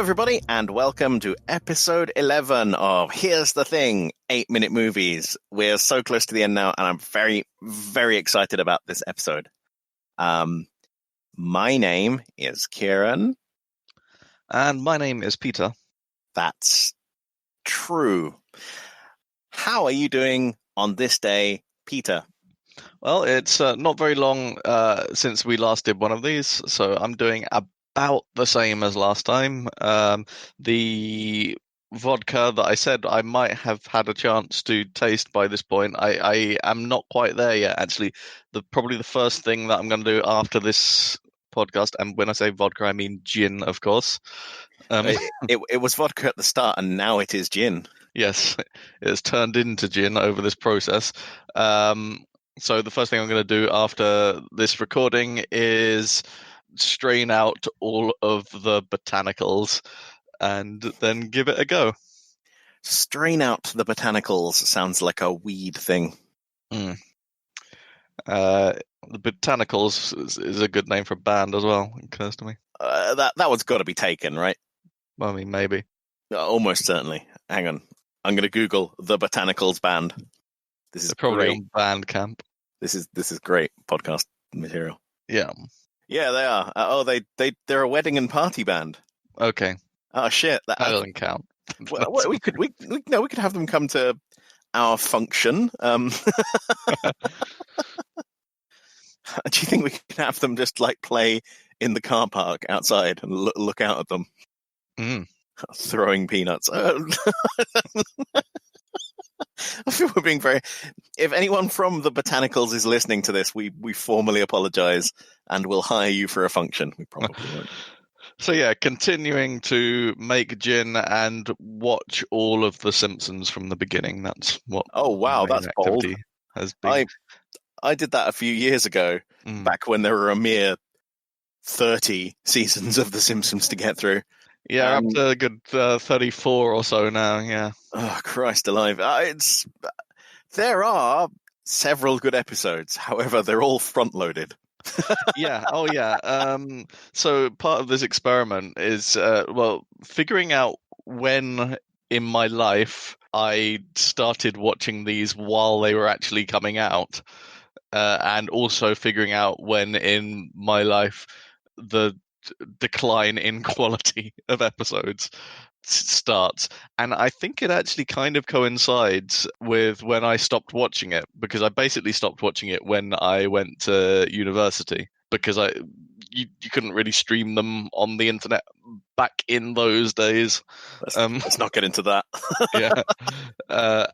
everybody, and welcome to episode 11 of Here's the Thing, 8-minute movies. We're so close to the end now, and I'm very, very excited about this episode. My name is Kieran. And my name is Peter. That's true. How are you doing on this day, Peter? Well, it's not very long since we last did one of these, so I'm doing about the same as last time. The vodka that I said I might have had a chance to taste by this point, I am not quite there yet, actually. Probably the first thing that I'm going to do after this podcast, and when I say vodka, I mean gin, of course. It was vodka at the start, and now it is gin. Yes, it has turned into gin over this process. So the first thing I'm going to do after this recording is strain out all of the botanicals and then give it a go. Strain out the botanicals sounds like a weed thing. The Botanicals is a good name for a band as well, it occurs to me. That one's got to be taken, right? Well, I mean, maybe. Almost certainly. Hang on. I'm going to Google the Botanicals band. This is They're probably great. on Bandcamp. This is great podcast material. Yeah. Yeah, they are. They're a wedding and party band. Okay. Oh shit, That doesn't count. we could have them come to our function. Do you think we can have them just like play in the car park outside and look out at them? Throwing peanuts. I feel we're being very... If anyone from the Botanicals is listening to this, we formally apologize and we'll hire you for a function. We probably won't. So yeah, continuing to make gin and watch all of The Simpsons from the beginning. That's what... Oh wow, that's bold. Has been. I did that a few years ago, back when there were a mere 30 seasons of The Simpsons to get through. Yeah, up to a good 34 or so now, yeah. Oh, Christ alive. There are several good episodes. However, they're all front-loaded. Yeah. Oh, yeah. So part of this experiment is, figuring out when in my life I started watching these while they were actually coming out, and also figuring out when in my life the decline in quality of episodes starts. And I think it actually kind of coincides with when I stopped watching it, because I basically stopped watching it when I went to university, because you couldn't really stream them on the internet back in those days. Let's not get into that. Yeah.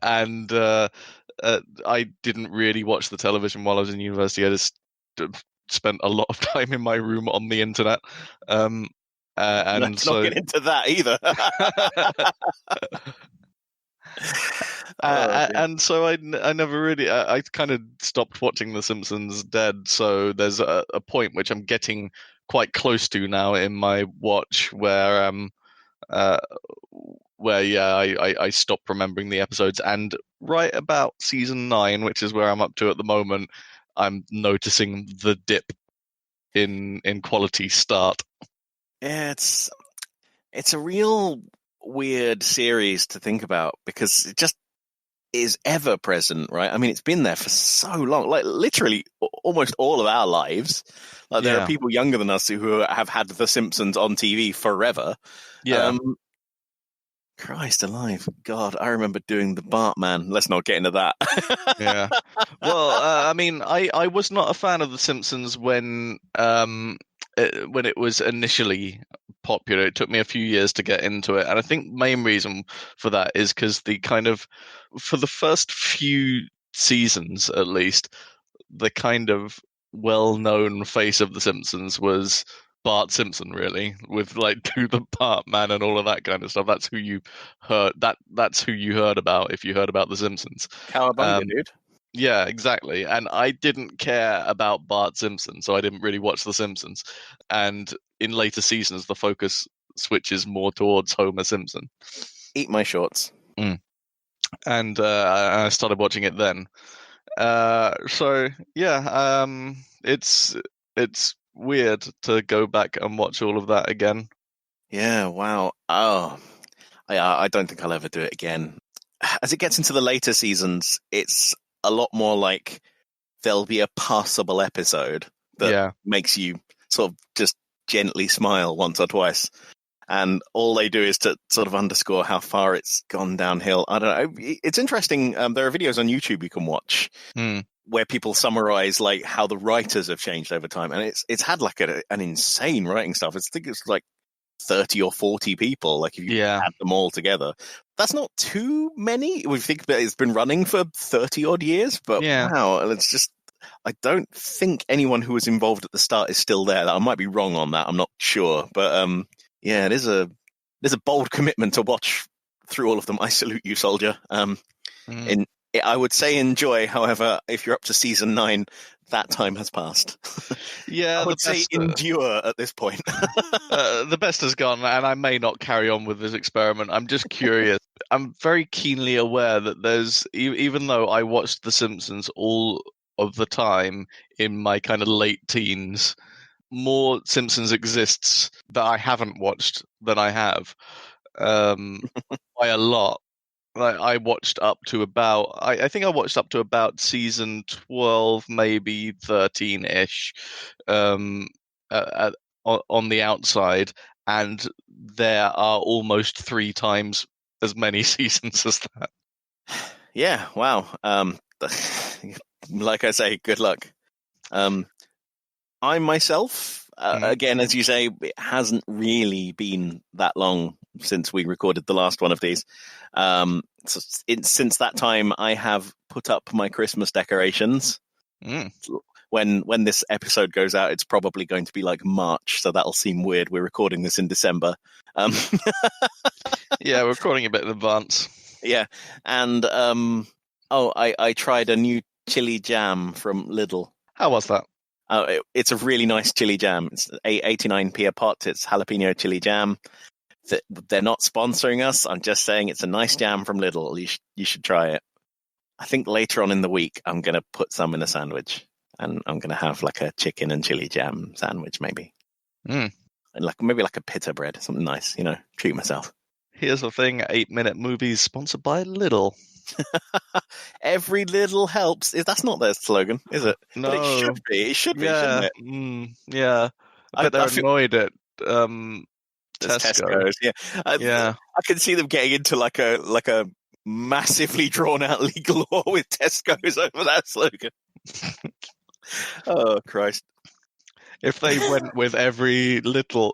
And I didn't really watch the television while I was in university. I just spent a lot of time in my room on the internet. And let's so not get into that either. And so I never really, I kind of stopped watching The Simpsons dead. So there's a point which I'm getting quite close to now in my watch where I stopped remembering the episodes, and right about season 9, which is where I'm up to at the moment, I'm noticing the dip in quality start. Yeah, it's a real weird series to think about, because it just is ever present, right? I mean, it's been there for so long, like literally almost all of our lives. Like there are people younger than us who have had The Simpsons on TV forever. Yeah. Christ alive. God, I remember doing the Bartman. Let's not get into that. Yeah. Well, I mean, I was not a fan of The Simpsons when it was initially popular. It took me a few years to get into it. And I think the main reason for that is because for the first few seasons, at least, the kind of well-known face of The Simpsons was Bart Simpson, really, with like Do the Bartman and all of that kind of stuff. That's who you heard. That's who you heard about if you heard about The Simpsons. Cowabunga, dude. Yeah, exactly. And I didn't care about Bart Simpson, so I didn't really watch The Simpsons. And in later seasons, the focus switches more towards Homer Simpson. Eat my shorts. And I started watching it then. So yeah, it's weird to go back and watch all of that again. Yeah, wow. Oh, I don't think I'll ever do it again. As it gets into the later seasons, it's a lot more like there'll be a passable episode that Yeah. makes you sort of just gently smile once or twice. And all they do is to sort of underscore how far it's gone downhill. I don't know. It's interesting. There are videos on YouTube you can watch where people summarize like how the writers have changed over time, and it's had like an insane writing staff. I think it's like 30 or 40 people. Like if you add them all together, that's not too many. We think that it's been running for 30 odd years, but wow, it's just. I don't think anyone who was involved at the start is still there. I might be wrong on that. I'm not sure, but yeah, it is a bold commitment to watch through all of them. I salute you, soldier. I would say enjoy. However, if you're up to season 9, that time has passed. Yeah, I would say endure at this point. The best has gone, and I may not carry on with this experiment. I'm just curious. I'm very keenly aware that there's, even though I watched The Simpsons all of the time in my kind of late teens, more Simpsons exists that I haven't watched than I have, by a lot. I watched up to about, I think I watched up to about season 12, maybe 13-ish, on the outside, and there are almost 3 times as many seasons as that. Yeah, wow. Like I say, good luck. I myself, again, as you say, it hasn't really been that long since we recorded the last one of these. So since that time, I have put up my Christmas decorations. When this episode goes out, it's probably going to be like March, so that'll seem weird. We're recording this in December. Yeah, we're recording a bit in advance. Yeah, and I tried a new chili jam from Lidl. How was that? It's a really nice chili jam. It's 89p a pot. It's jalapeno chili jam. They're not sponsoring us. I'm just saying it's a nice jam from Lidl. You should try it. I think later on in the week, I'm going to put some in a sandwich, and I'm going to have like a chicken and chili jam sandwich, maybe. And maybe like a pita bread, something nice, treat myself. Here's the thing, 8-minute movies sponsored by Lidl. Every little helps. That's not their slogan, is it? No. But it should be. It should be, shouldn't it? Yeah. I bet they're annoyed at Tesco's. Yeah. I can see them getting into like a massively drawn out legal war with Tesco's over that slogan. Oh Christ. If they went with every little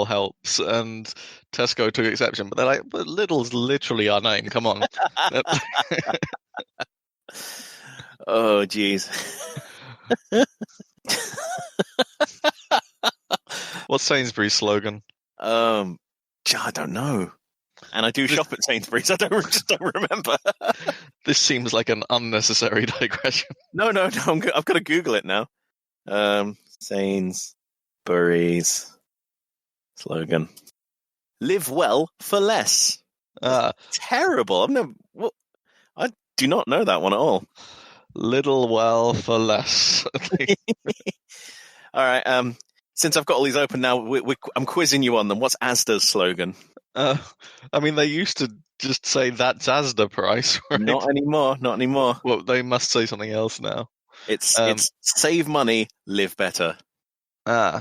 helps, and Tesco took exception, but they're like, but Lidl's literally our name. Come on. Oh, geez. What's Sainsbury's slogan? I don't know. And I do shop at Sainsbury's. I just don't remember. This seems like an unnecessary digression. No. I've got to Google it now. Sainsbury's slogan: "Live well for less." Terrible. I do not know that one at all. Little well for less. All right. Since I've got all these open now, I'm quizzing you on them. What's Asda's slogan? I mean, they used to just say that's Asda price, right? Not anymore. Well, they must say something else now. It's save money, live better.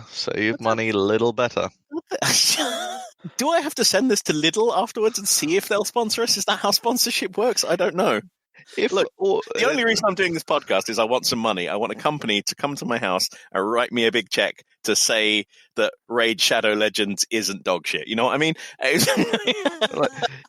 Save money, little better. Do I have to send this to Lidl afterwards and see if they'll sponsor us? Is that how sponsorship works? I don't know. The only reason I'm doing this podcast is I want some money. I want a company to come to my house and write me a big check to say that Raid Shadow Legends isn't dog shit. You know what I mean?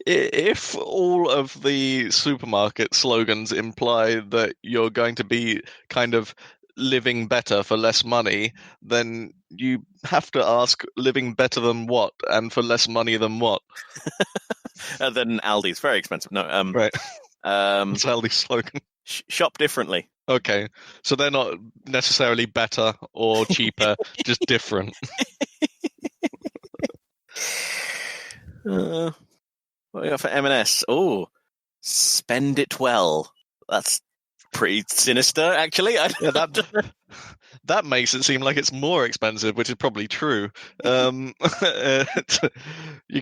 If all of the supermarket slogans imply that you're going to be kind of living better for less money, then you have to ask living better than what and for less money than what? Then Aldi's very expensive. No, right. It's Aldi's slogan. Shop differently. Okay, so they're not necessarily better or cheaper, just different. What do we got for M&S? Oh, spend it well. That's pretty sinister, actually. Yeah, that makes it seem like it's more expensive, which is probably true. You're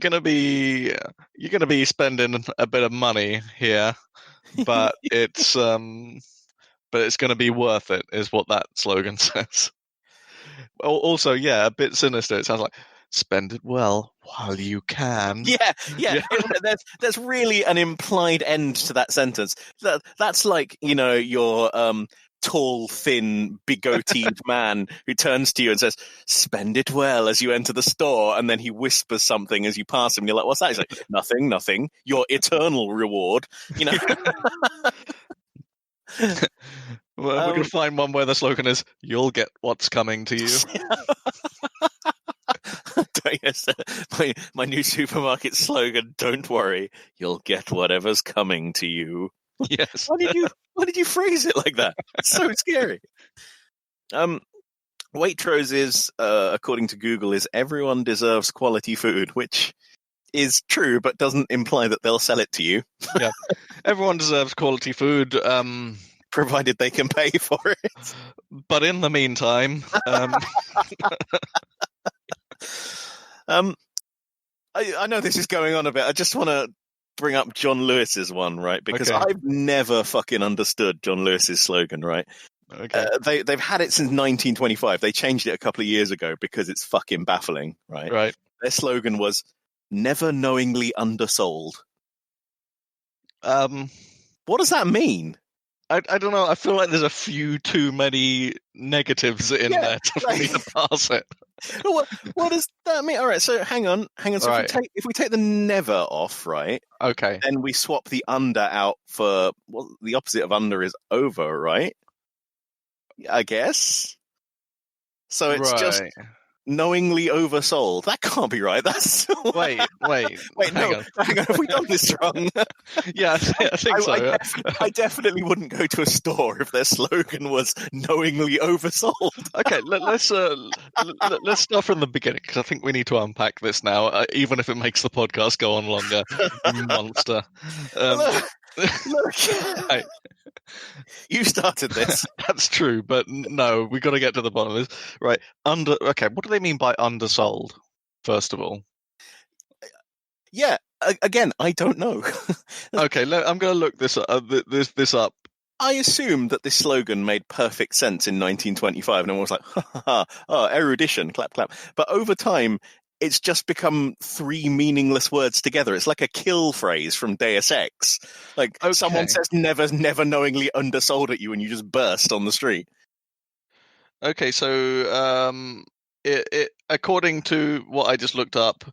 gonna be spending a bit of money here, but it's gonna be worth it, is what that slogan says. Also, yeah, a bit sinister. It sounds like spend it well while you can. Yeah. There's really an implied end to that sentence. That's like, your tall, thin, bigotied man who turns to you and says, "Spend it well," as you enter the store, and then he whispers something as you pass him. And you're like, "What's that?" He's like, "Nothing. Your eternal reward." Well, we can find one where the slogan is, "You'll get what's coming to you." Yes, my new supermarket slogan, "Don't worry, you'll get whatever's coming to you." Yes. Why did you phrase it like that? It's so scary. Waitrose is, according to Google, is everyone deserves quality food, which is true, but doesn't imply that they'll sell it to you. Yeah, everyone deserves quality food, provided they can pay for it. But in the meantime, I know this is going on a bit. I just want to bring up John Lewis's one, right? Because Okay. I've never fucking understood John Lewis's slogan, right? Okay. They've had it since 1925. They changed it a couple of years ago because it's fucking baffling, right? Right. Their slogan was "Never knowingly undersold." What does that mean? I don't know. I feel like there's a few too many negatives in there for me to pass it. What does that mean? All right, so hang on. So if we take the never off, right? Okay. Then we swap the under out for the opposite of under is over, right? I guess. So it's just knowingly oversold. That can't be right. That's wait. Hang on. Have we done this wrong? Yeah, I think so. I definitely wouldn't go to a store if their slogan was knowingly oversold. Okay, let's start from the beginning, because I think we need to unpack this now, even if it makes the podcast go on longer. Monster. Look. Right. You started this. That's true, but no, we got to get to the bottom of this. Right. Okay, what do they mean by undersold, first of all? Yeah, again, I don't know. Okay, I'm going to look this up. I assume that this slogan made perfect sense in 1925, and everyone was like, "Ha ha ha! Oh, erudition, clap clap." But over time, it's just become three meaningless words together. It's like a kill phrase from Deus Ex. Like someone says never knowingly undersold at you, and you just burst on the street. Okay, so it according to what I just looked up,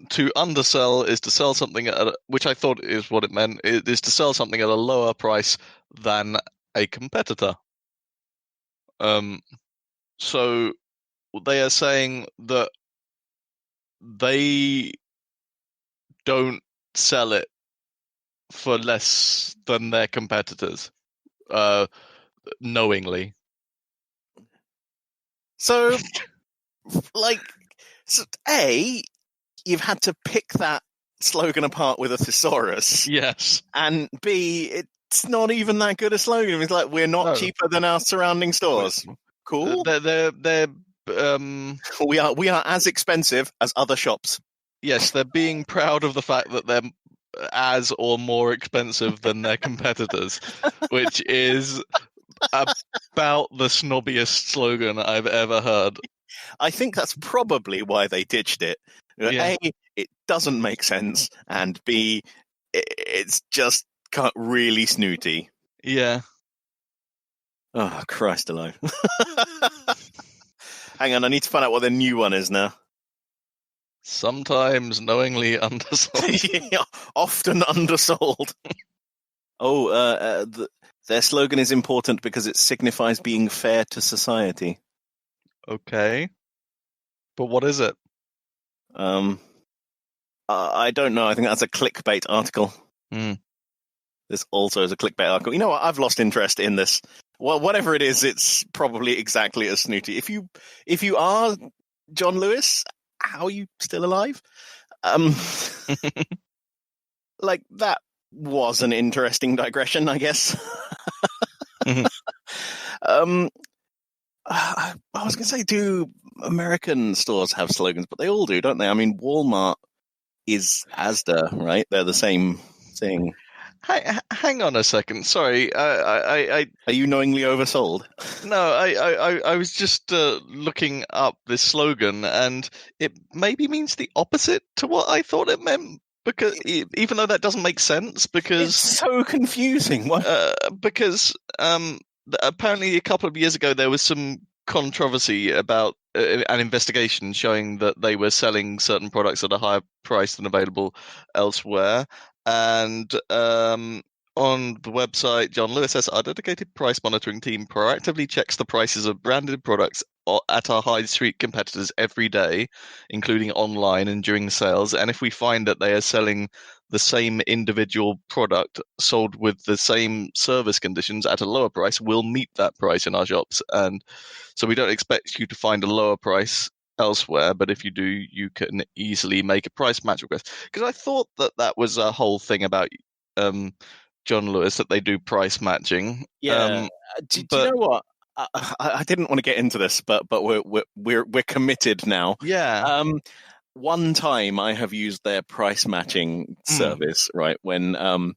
to undersell is to sell something which I thought is what it meant. It is to sell something at a lower price than a competitor. So they are saying that they don't sell it for less than their competitors, knowingly. So, you've had to pick that slogan apart with a thesaurus. Yes. And B, it's not even that good a slogan. It's like, we're not cheaper than our surrounding stores. Cool. They're we are as expensive as other shops. Yes, they're being proud of the fact that they're as or more expensive than their competitors, which is about the snobbiest slogan I've ever heard. I think that's probably why they ditched it. Yeah. A, it doesn't make sense, and B, it's just really snooty. Yeah. Oh, Christ alive. Hang on, I need to find out what the new one is now. Sometimes knowingly undersold. Yeah, often undersold. Their slogan is important because it signifies being fair to society. Okay. But what is it? I don't know. I think that's a clickbait article. This also is a clickbait article. You know what? I've lost interest in this. Well, whatever it is, it's probably exactly as snooty. If you are John Lewis, how are you still alive? Like that was an interesting digression, I guess. Mhm. I was going to say, do American stores have slogans? But they all do, don't they? I mean, Walmart is Asda, right? They're the same thing. Hang on a second. Sorry, I Are you knowingly oversold? no, I was just looking up this slogan, and it maybe means the opposite to what I thought it meant. Because even though that doesn't make sense, because It's so confusing. What? because apparently a couple of years ago there was some controversy about an investigation showing that they were selling certain products at a higher price than available elsewhere, and on the website, John Lewis says our dedicated price monitoring team proactively checks the prices of branded products at our high street competitors every day, including online and during sales. And if we find that they are selling the same individual product sold with the same service conditions at a lower price, we'll meet that price in our shops. And so we don't expect you to find a lower price elsewhere, but if you do, you can easily make a price match request. Because I thought that was a whole thing about John Lewis, that they do price matching. Yeah. Do you know what? I didn't want to get into this, but we're committed now. Yeah. One time I have used their price matching service, right? When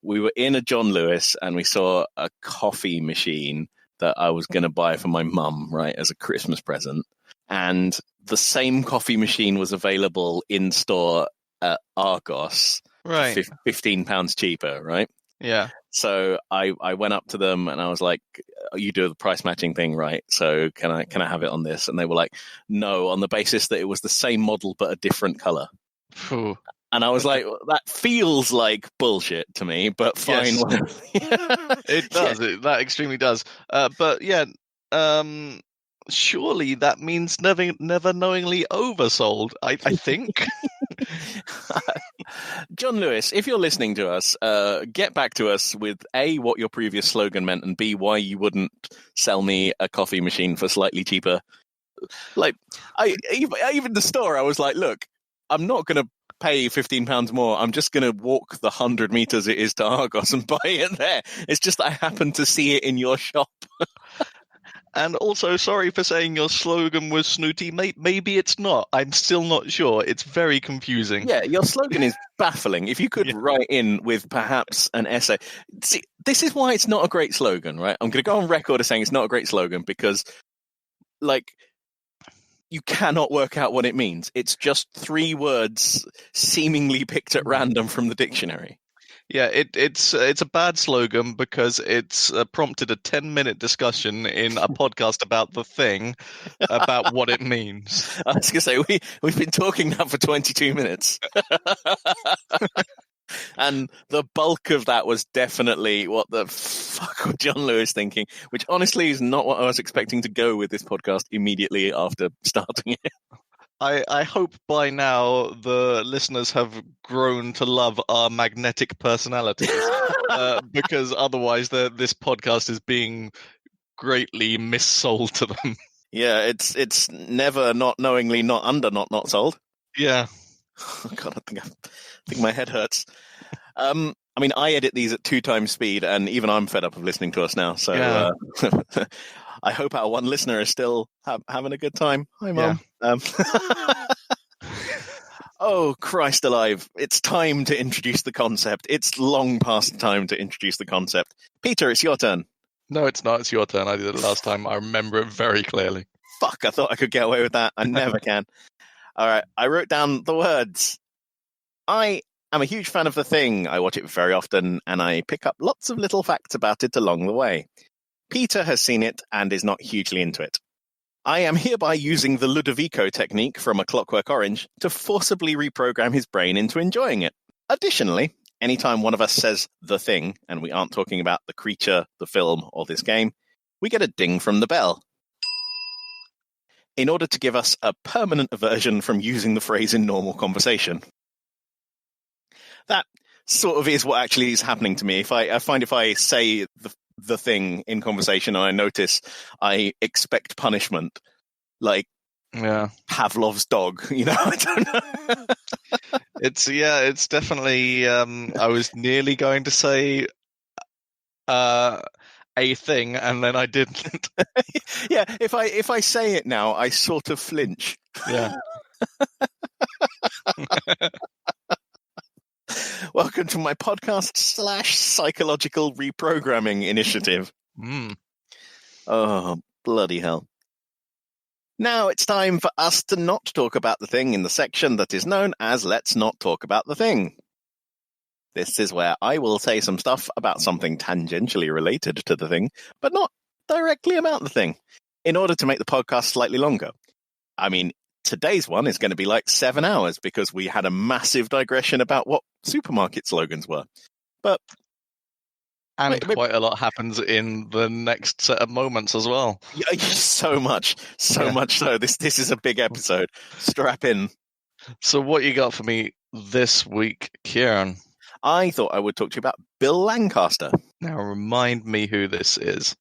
we were in a John Lewis and we saw a coffee machine that I was going to buy for my mum, right, as a Christmas present. And the same coffee machine was available in store at Argos, right, for £15 cheaper, right? Yeah. So I went up to them and I was like, you do the price matching thing, right? So can I have it on this? And they were like, no, on the basis that it was the same model but a different color. Ooh. And I was like, well, that feels like bullshit to me, but fine. Yes. It does. Yeah. That extremely does. But yeah, surely that means never knowingly oversold. I think. John Lewis, if you're listening to us, get back to us with A, what your previous slogan meant, and B, why you wouldn't sell me a coffee machine for slightly cheaper. Like, even the store, I was like, look, I'm not going to pay £15 more. I'm just going to walk the 100 meters it is to Argos and buy it there. It's just I happened to see it in your shop. And also, sorry for saying your slogan was snooty. Maybe it's not. I'm still not sure. It's very confusing. Yeah, your slogan is baffling. If you could write in with perhaps an essay. See, this is why it's not a great slogan, right? I'm going to go on record as saying it's not a great slogan because, like, you cannot work out what it means. It's just 3 words seemingly picked at random from the dictionary. Yeah, it's a bad slogan because it's prompted a 10-minute discussion in a podcast about The Thing about what it means. I was going to say, we've been talking now for 22 minutes. And the bulk of that was definitely what the fuck was John Lewis thinking, which honestly is not what I was expecting to go with this podcast immediately after starting it. I hope by now the listeners have grown to love our magnetic personalities, because otherwise this podcast is being greatly missold to them. Yeah, it's never not knowingly not under not sold. Yeah. Oh, God, I think my head hurts. I mean, I edit these at 2 times speed, and even I'm fed up of listening to us now. So I hope our one listener is still having a good time. Hi, Mom. Yeah. Oh, Christ alive. It's time to introduce the concept. It's long past time to introduce the concept. Peter, it's your turn. No, it's not. It's your turn. I did it last time. I remember it very clearly. Fuck, I thought I could get away with that. I never can. All right, I wrote down the words. I am a huge fan of The Thing. I watch it very often, and I pick up lots of little facts about it along the way. Peter has seen it and is not hugely into it. I am hereby using the Ludovico technique from A Clockwork Orange to forcibly reprogram his brain into enjoying it. Additionally, anytime one of us says The Thing, and we aren't talking about the creature, the film, or this game, we get a ding from the bell, in order to give us a permanent aversion from using the phrase in normal conversation. That sort of is what actually is happening to me. I find if I say the thing in conversation and I notice I expect punishment, like Pavlov's dog, I don't know. It's definitely. I was nearly going to say a thing, and then I didn't. Yeah, if I say it now, I sort of flinch. Yeah. Welcome to my podcast / psychological reprogramming initiative. Oh, bloody hell. Now it's time for us to not talk about the thing in the section that is known as Let's Not Talk About the Thing. This is where I will say some stuff about something tangentially related to the thing, but not directly about the thing, in order to make the podcast slightly longer. I mean, today's one is going to be like 7 hours because we had a massive digression about what supermarket slogans were. But quite a lot happens in the next set of moments as well. Yeah, so much so. This is a big episode. Strap in. So what you got for me this week, Kieran? I thought I would talk to you about Bill Lancaster. Now remind me who this is.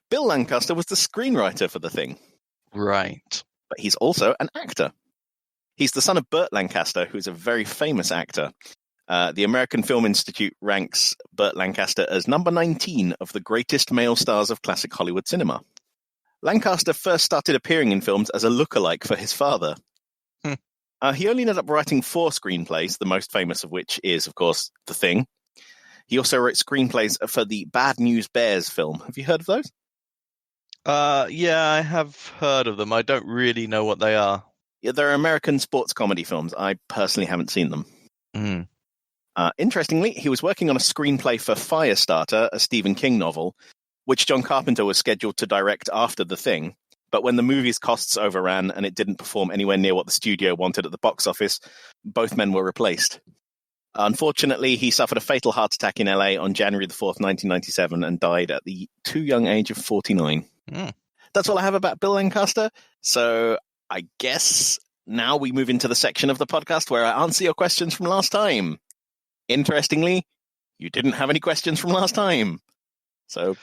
Bill Lancaster was the screenwriter for The Thing. Right. But he's also an actor. He's the son of Bert Lancaster, who's a very famous actor. The American Film Institute ranks Bert Lancaster as number 19 of the greatest male stars of classic Hollywood cinema. Lancaster first started appearing in films as a lookalike for his father. He only ended up writing 4 screenplays, the most famous of which is, of course, The Thing. He also wrote screenplays for the Bad News Bears film. Have you heard of those? Yeah, I have heard of them. I don't really know what they are. Yeah, they're American sports comedy films. I personally haven't seen them. Interestingly, he was working on a screenplay for Firestarter, a Stephen King novel, which John Carpenter was scheduled to direct after The Thing. But when the movie's costs overran and it didn't perform anywhere near what the studio wanted at the box office, both men were replaced. Unfortunately, he suffered a fatal heart attack in LA on January the 4th, 1997, and died at the too young age of 49. That's all I have about Bill Lancaster. So I guess now we move into the section of the podcast where I answer your questions from last time. Interestingly, you didn't have any questions from last time. So,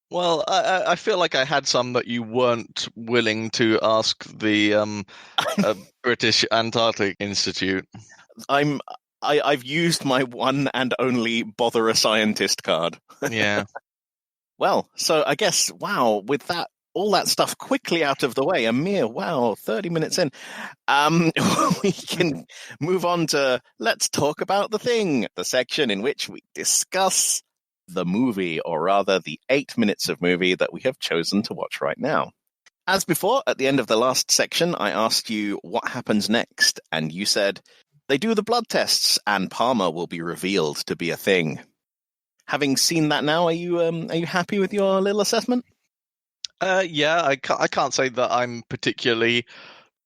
well, I feel like I had some that you weren't willing to ask the British Antarctic Institute. I've used my one and only bother a scientist card. Yeah. Well, so I guess, wow, with that, all that stuff quickly out of the way, a mere, 30 minutes in, we can move on to Let's Talk About the Thing, the section in which we discuss the movie, or rather the 8 minutes of movie that we have chosen to watch right now. As before, at the end of the last section, I asked you what happens next, and you said, they do the blood tests, and Palmer will be revealed to be a thing. Having seen that now, are you happy with your little assessment? Yeah, I can't say that I'm particularly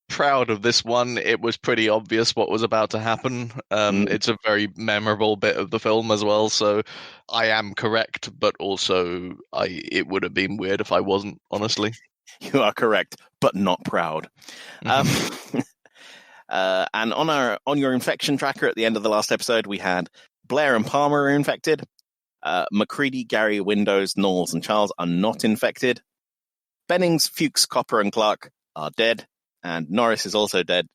proud of this one. It was pretty obvious what was about to happen. It's a very memorable bit of the film as well, so I am correct, but also it would have been weird if I wasn't, honestly. You are correct, but not proud. And on your infection tracker at the end of the last episode, we had Blair and Palmer are infected. McCready, Gary, Windows, Knowles, and Charles are not infected. Bennings, Fuchs, Copper, and Clark are dead. And Norris is also dead,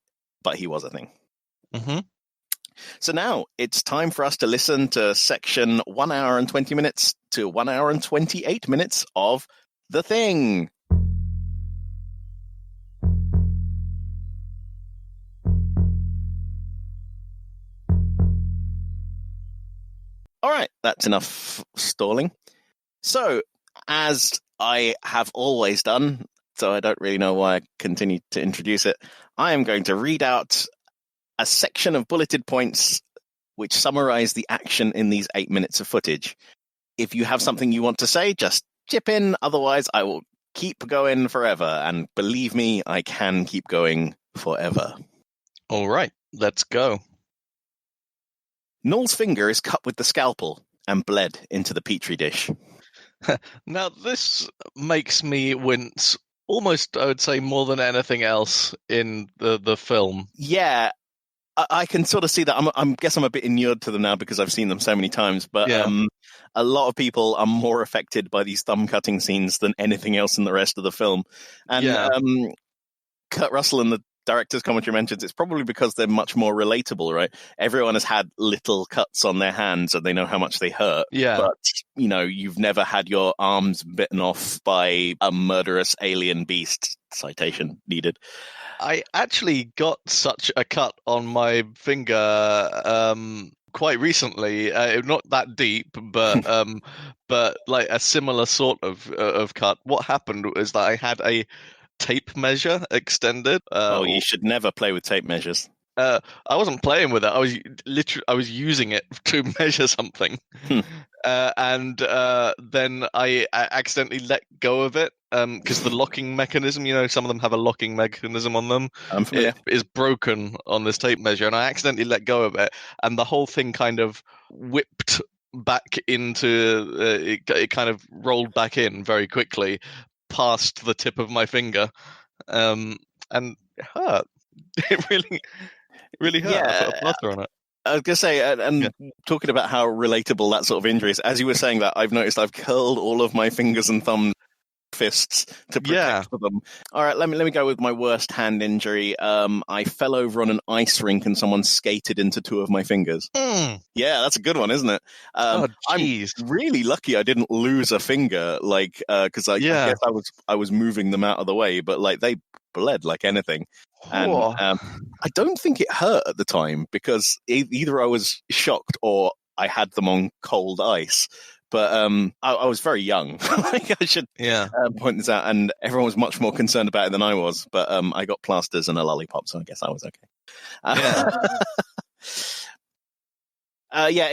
but he was a thing. So now it's time for us to listen to section 1 hour and 20 minutes to 1 hour and 28 minutes of The Thing. All right, that's enough stalling. So, as I have always done, so I don't really know why I continue to introduce it, I am going to read out a section of bulleted points which summarize the action in these 8 minutes of footage. If you have something you want to say, just chip in. Otherwise, I will keep going forever. And believe me, I can keep going forever. All right, let's go. Noel's finger is cut with the scalpel and bled into the petri dish. Now, this makes me wince almost, I would say, more than anything else in the film. Yeah, I can sort of see that. I guess I'm a bit inured to them now because I've seen them so many times. But a lot of people are more affected by these thumb-cutting scenes than anything else in the rest of the film. And Kurt Russell and the director's commentary mentions, it's probably because they're much more relatable, right? Everyone has had little cuts on their hands and they know how much they hurt. Yeah. But, you've never had your arms bitten off by a murderous alien beast. Citation needed. I actually got such a cut on my finger quite recently. Not that deep, but like a similar sort of cut. What happened was that I had a tape measure extended. You should never play with tape measures. I wasn't playing with it. I was using it to measure something, and then I accidentally let go of it because the locking mechanism, some of them have a locking mechanism on them. I'm familiar. It is broken on this tape measure, and I accidentally let go of it, and the whole thing kind of whipped back into it kind of rolled back in very quickly past the tip of my finger, and it hurt. It really hurt. Yeah. I put a plaster on it. I was going to say, talking about how relatable that sort of injury is, as you were saying that, I've noticed I've curled all of my fingers and thumbs, fists to protect them. All right, let me go with my worst hand injury. I fell over on an ice rink and someone skated into two of my fingers. Yeah, that's a good one, isn't it? I'm really lucky I didn't lose a finger, because I guess I was moving them out of the way, but they bled like anything. And I don't think it hurt at the time because either I was shocked or I had them on cold ice. But I was very young. I should point this out. And everyone was much more concerned about it than I was. But I got plasters and a lollipop, so I guess I was okay.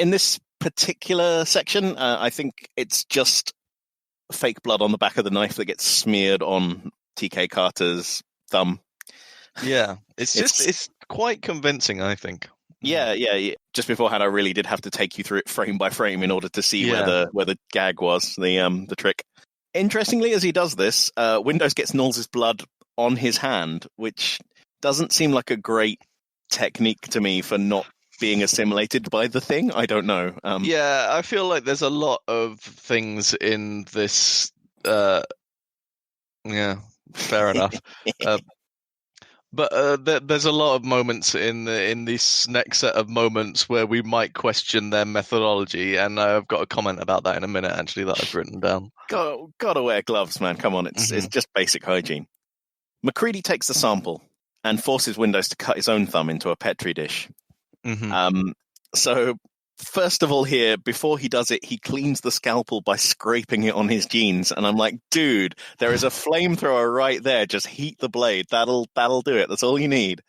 In this particular section, I think it's just fake blood on the back of the knife that gets smeared on TK Carter's thumb. Yeah, it's quite convincing, I think. Yeah. Just beforehand, I really did have to take you through it frame by frame in order to see where the gag was, the trick. Interestingly, as he does this, Windows gets Knowles' blood on his hand, which doesn't seem like a great technique to me for not being assimilated by the thing. I don't know. I feel like there's a lot of things in this. Fair enough. But there's a lot of moments in this next set of moments where we might question their methodology, and I've got a comment about that in a minute, actually, that I've written down. Gotta wear gloves, man. Come on, it's just basic hygiene. McCready takes the sample and forces Windows to cut his own thumb into a Petri dish. So first of all here, before he does it, he cleans the scalpel by scraping it on his jeans. And I'm like, dude, there is a flamethrower right there. Just heat the blade. That'll do it. That's all you need.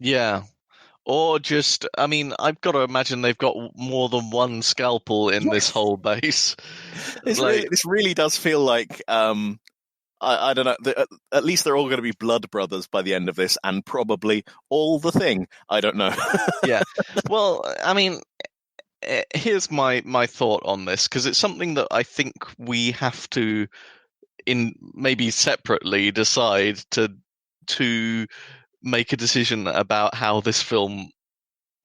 Yeah. Or just, I've got to imagine they've got more than one scalpel in this whole base. This really does feel like, I don't know, at least they're all going to be blood brothers by the end of this, and probably all the thing. I don't know. Yeah. Well, here's my thought on this, because it's something that I think we have to, maybe separately, decide to make a decision about how this film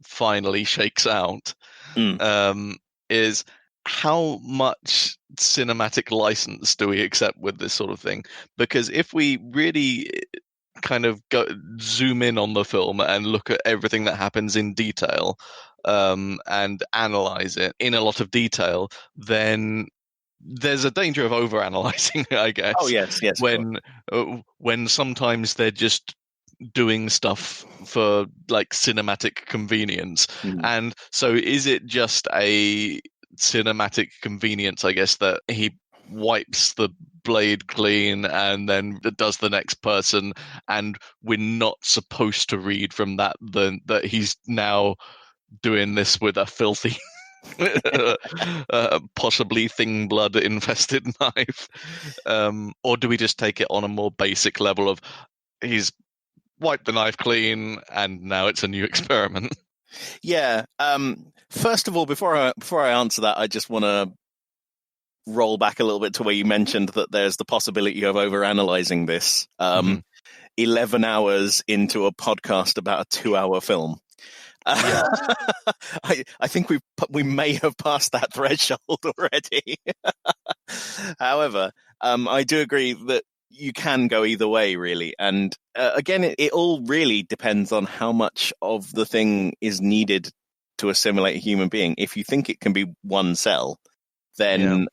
finally shakes out. Is how much cinematic license do we accept with this sort of thing? Because if we really kind of zoom in on the film and look at everything that happens in detail, and analyze it in a lot of detail, then there's a danger of overanalyzing, I guess. Oh yes. When sometimes they're just doing stuff for cinematic convenience. And so is it just a cinematic convenience, I guess, that he wipes the blade clean and then does the next person, and we're not supposed to read from that that he's now doing this with a filthy possibly thing blood infested knife, or do we just take it on a more basic level of he's wiped the knife clean and now it's a new experiment? First of all, before I answer that, I just want to roll back a little bit to where you mentioned that there's the possibility of overanalyzing this 11 hours into a podcast about a 2-hour film. I think we may have passed that threshold already. However, I do agree that you can go either way, really. And again, it all really depends on how much of the thing is needed to assimilate a human being. If you think it can be one cell, then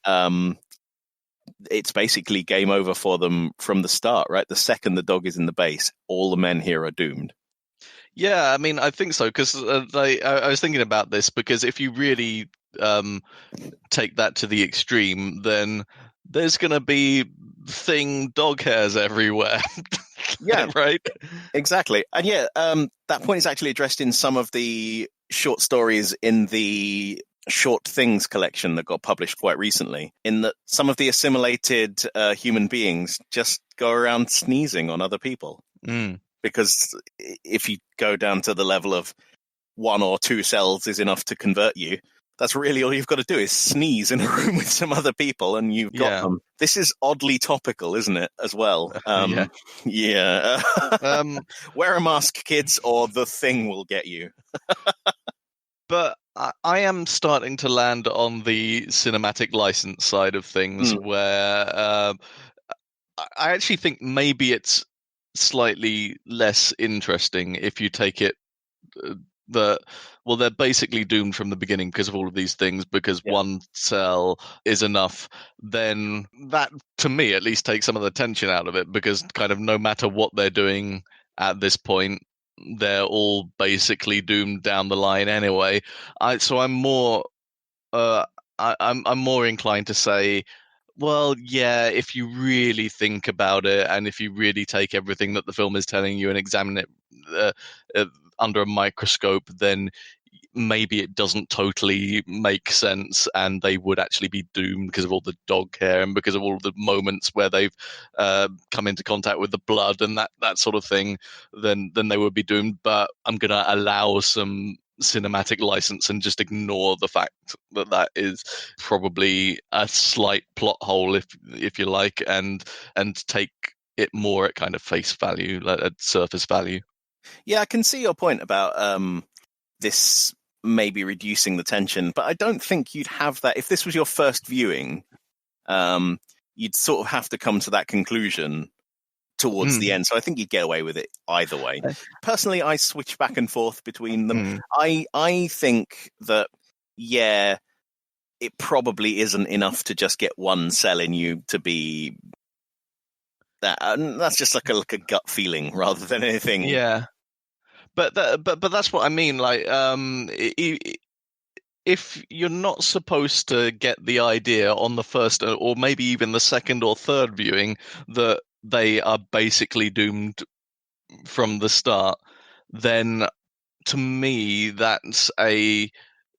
it's basically game over for them from the start, right? The second the dog is in the base, all the men here are doomed. Yeah, I mean, I think so, because I was thinking about this, because if you really take that to the extreme, then there's going to be thing dog hairs everywhere. Yeah, right? Exactly. And yeah, that point is actually addressed in some of the short stories in the Short Things collection that got published quite recently, in that some of the assimilated human beings just go around sneezing on other people. Because if you go down to the level of 1 or 2 cells is enough to convert you, that's really all you've got to do is sneeze in a room with some other people and you've got them. This is oddly topical, isn't it, as well? Yeah. Wear a mask, kids, or the thing will get you. But I am starting to land on the cinematic license side of things, where I actually think maybe it's slightly less interesting if you take it they're basically doomed from the beginning because of all of these things, because one cell is enough. Then that, to me at least, takes some of the tension out of it, because kind of no matter what they're doing at this point, they're all basically doomed down the line anyway. I'm more I'm more inclined to say, well, yeah, if you really think about it, and if you really take everything that the film is telling you and examine it under a microscope, then maybe it doesn't totally make sense, and they would actually be doomed because of all the dog hair and because of all the moments where they've come into contact with the blood and that sort of thing. Then they would be doomed. But I'm going to allow some cinematic license and just ignore the fact that is probably a slight plot hole, if you like, and take it more at kind of face value, like at surface value. Yeah, I can see your point about this maybe reducing the tension, but I don't think you'd have that if this was your first viewing. You'd sort of have to come to that conclusion towards the end. So I think you'd get away with it either way. Personally, I switch back and forth between them. I think that, yeah, it probably isn't enough to just get one cell in you to be that. That's just like a gut feeling rather than anything. Yeah. But that's what I mean. Like, if you're not supposed to get the idea on the first, or maybe even the second or third viewing, that they are basically doomed from the start, then to me that's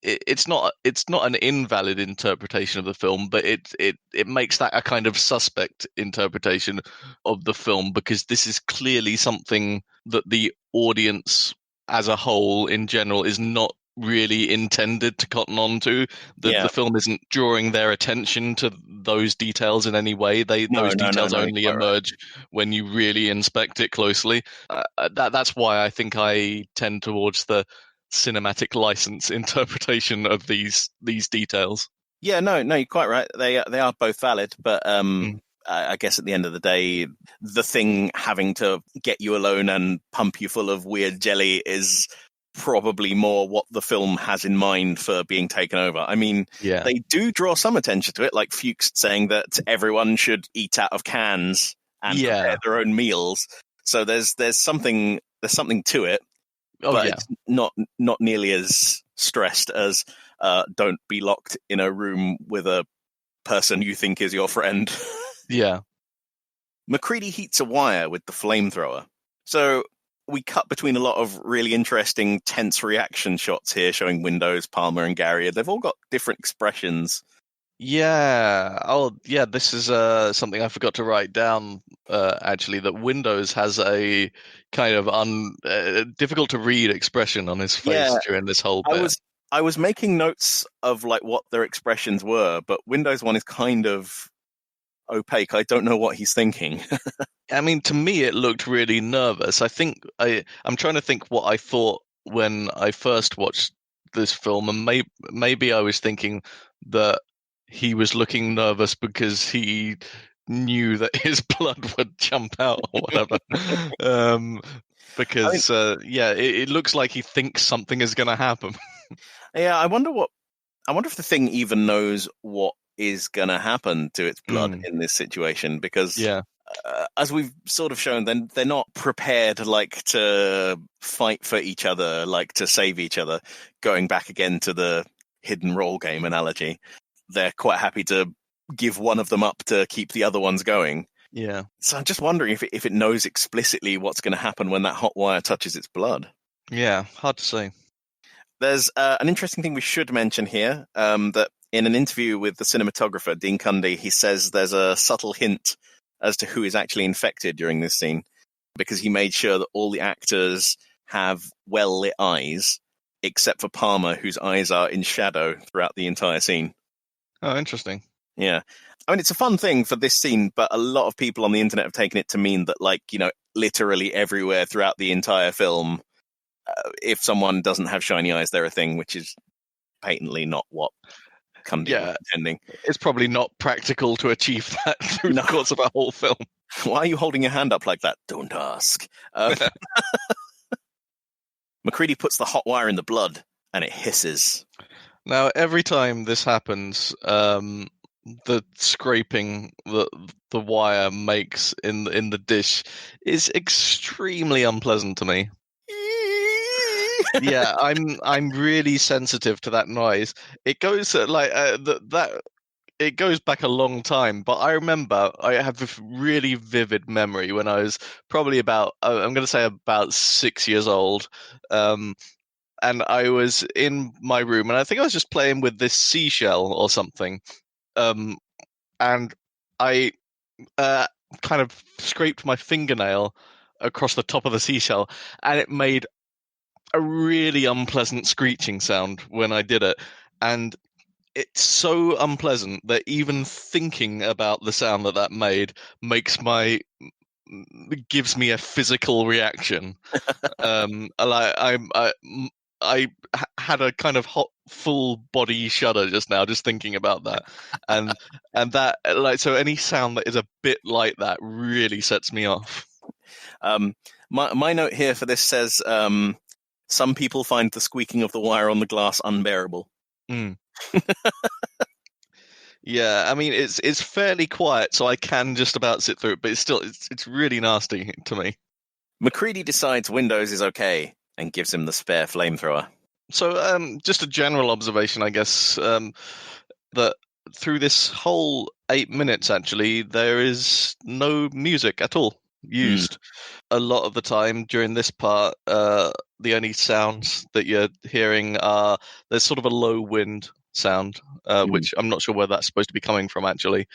it's not an invalid interpretation of the film, but it makes that a kind of suspect interpretation of the film, because this is clearly something that the audience as a whole in general is not really intended to cotton on to. The film isn't drawing their attention to those details in any way. Those details only emerge when you really inspect it closely. That's why I think I tend towards the cinematic license interpretation of these details. Yeah, no, you're quite right. They are both valid, but I guess at the end of the day, the thing having to get you alone and pump you full of weird jelly is probably more what the film has in mind for being taken over. I mean, they do draw some attention to it, like Fuchs saying that everyone should eat out of cans and prepare their own meals. So there's something to it. It's not nearly as stressed as don't be locked in a room with a person you think is your friend. Yeah. MacReady heats a wire with the flamethrower. So we cut between a lot of really interesting tense reaction shots here showing Windows, Palmer, and Gary. They've all got different expressions. Yeah. Oh, yeah. This is something I forgot to write down. Actually, that Windows has a kind of difficult to read expression on his face during this whole bit. I was making notes of like what their expressions were, but Windows one is kind of opaque. I don't know what he's thinking. I mean, to me, it looked really nervous. I think I'm trying to think what I thought when I first watched this film, and maybe I was thinking that he was looking nervous because he knew that his blood would jump out or whatever. Because it looks like he thinks something is going to happen. Yeah, I wonder if the thing even knows what is going to happen to its blood in this situation, because as we've sort of shown, then they're not prepared like to fight for each other, like to save each other. Going back again to the hidden role game analogy, they're quite happy to give one of them up to keep the other ones going. Yeah. So I'm just wondering if it knows explicitly what's going to happen when that hot wire touches its blood. Yeah, hard to say. There's an interesting thing we should mention here, that in an interview with the cinematographer, Dean Cundy, he says there's a subtle hint as to who is actually infected during this scene, because he made sure that all the actors have well-lit eyes, except for Palmer, whose eyes are in shadow throughout the entire scene. Oh, interesting. Yeah. I mean, it's a fun thing for this scene, but a lot of people on the internet have taken it to mean that, like, you know, literally everywhere throughout the entire film, if someone doesn't have shiny eyes, they're a thing, which is patently not what Cundy was intending. It's probably not practical to achieve that through the course of a whole film. Why are you holding your hand up like that? Don't ask. MacReady puts the hot wire in the blood, and it hisses. Now, every time this happens, the scraping the wire makes in the dish is extremely unpleasant to me. Yeah, I'm really sensitive to that noise. It goes it goes back a long time, but I remember I have a really vivid memory when I was probably about I'm going to say about 6 years old, and I was in my room, and I think I was just playing with this seashell or something, and I kind of scraped my fingernail across the top of the seashell, and it made a really unpleasant screeching sound when I did it. And it's so unpleasant that even thinking about the sound that made gives me a physical reaction. I had a kind of hot full body shudder just now, just thinking about that, and that, like, so any sound that is a bit like that really sets me off. My note here for this says, some people find the squeaking of the wire on the glass unbearable. Yeah, I mean, it's fairly quiet, so I can just about sit through it, but it's really nasty to me. MacReady decides Windows is okay and gives him the spare flamethrower. So, just a general observation, I guess, that through this whole 8 minutes, actually, there is no music at all used. A lot of the time during this part, the only sounds that you're hearing are, there's sort of a low wind sound, which I'm not sure where that's supposed to be coming from, actually,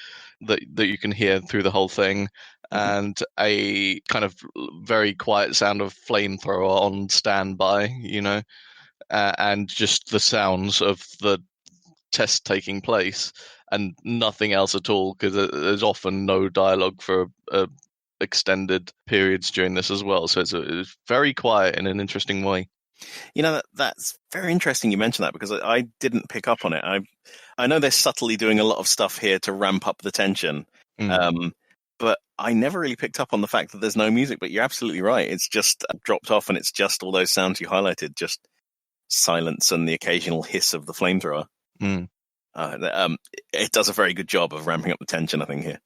that you can hear through the whole thing, and a kind of very quiet sound of flamethrower on standby, you know, and just the sounds of the test taking place, and nothing else at all, because there's often no dialogue for extended periods during this as well. So it's very quiet in an interesting way. You know, that's very interesting you mentioned that, because I didn't pick up on it. I know they're subtly doing a lot of stuff here to ramp up the tension, but I never really picked up on the fact that there's no music. But you're absolutely right. It's just dropped off, and it's just all those sounds you highlighted, just silence and the occasional hiss of the flamethrower. It does a very good job of ramping up the tension, I think, here.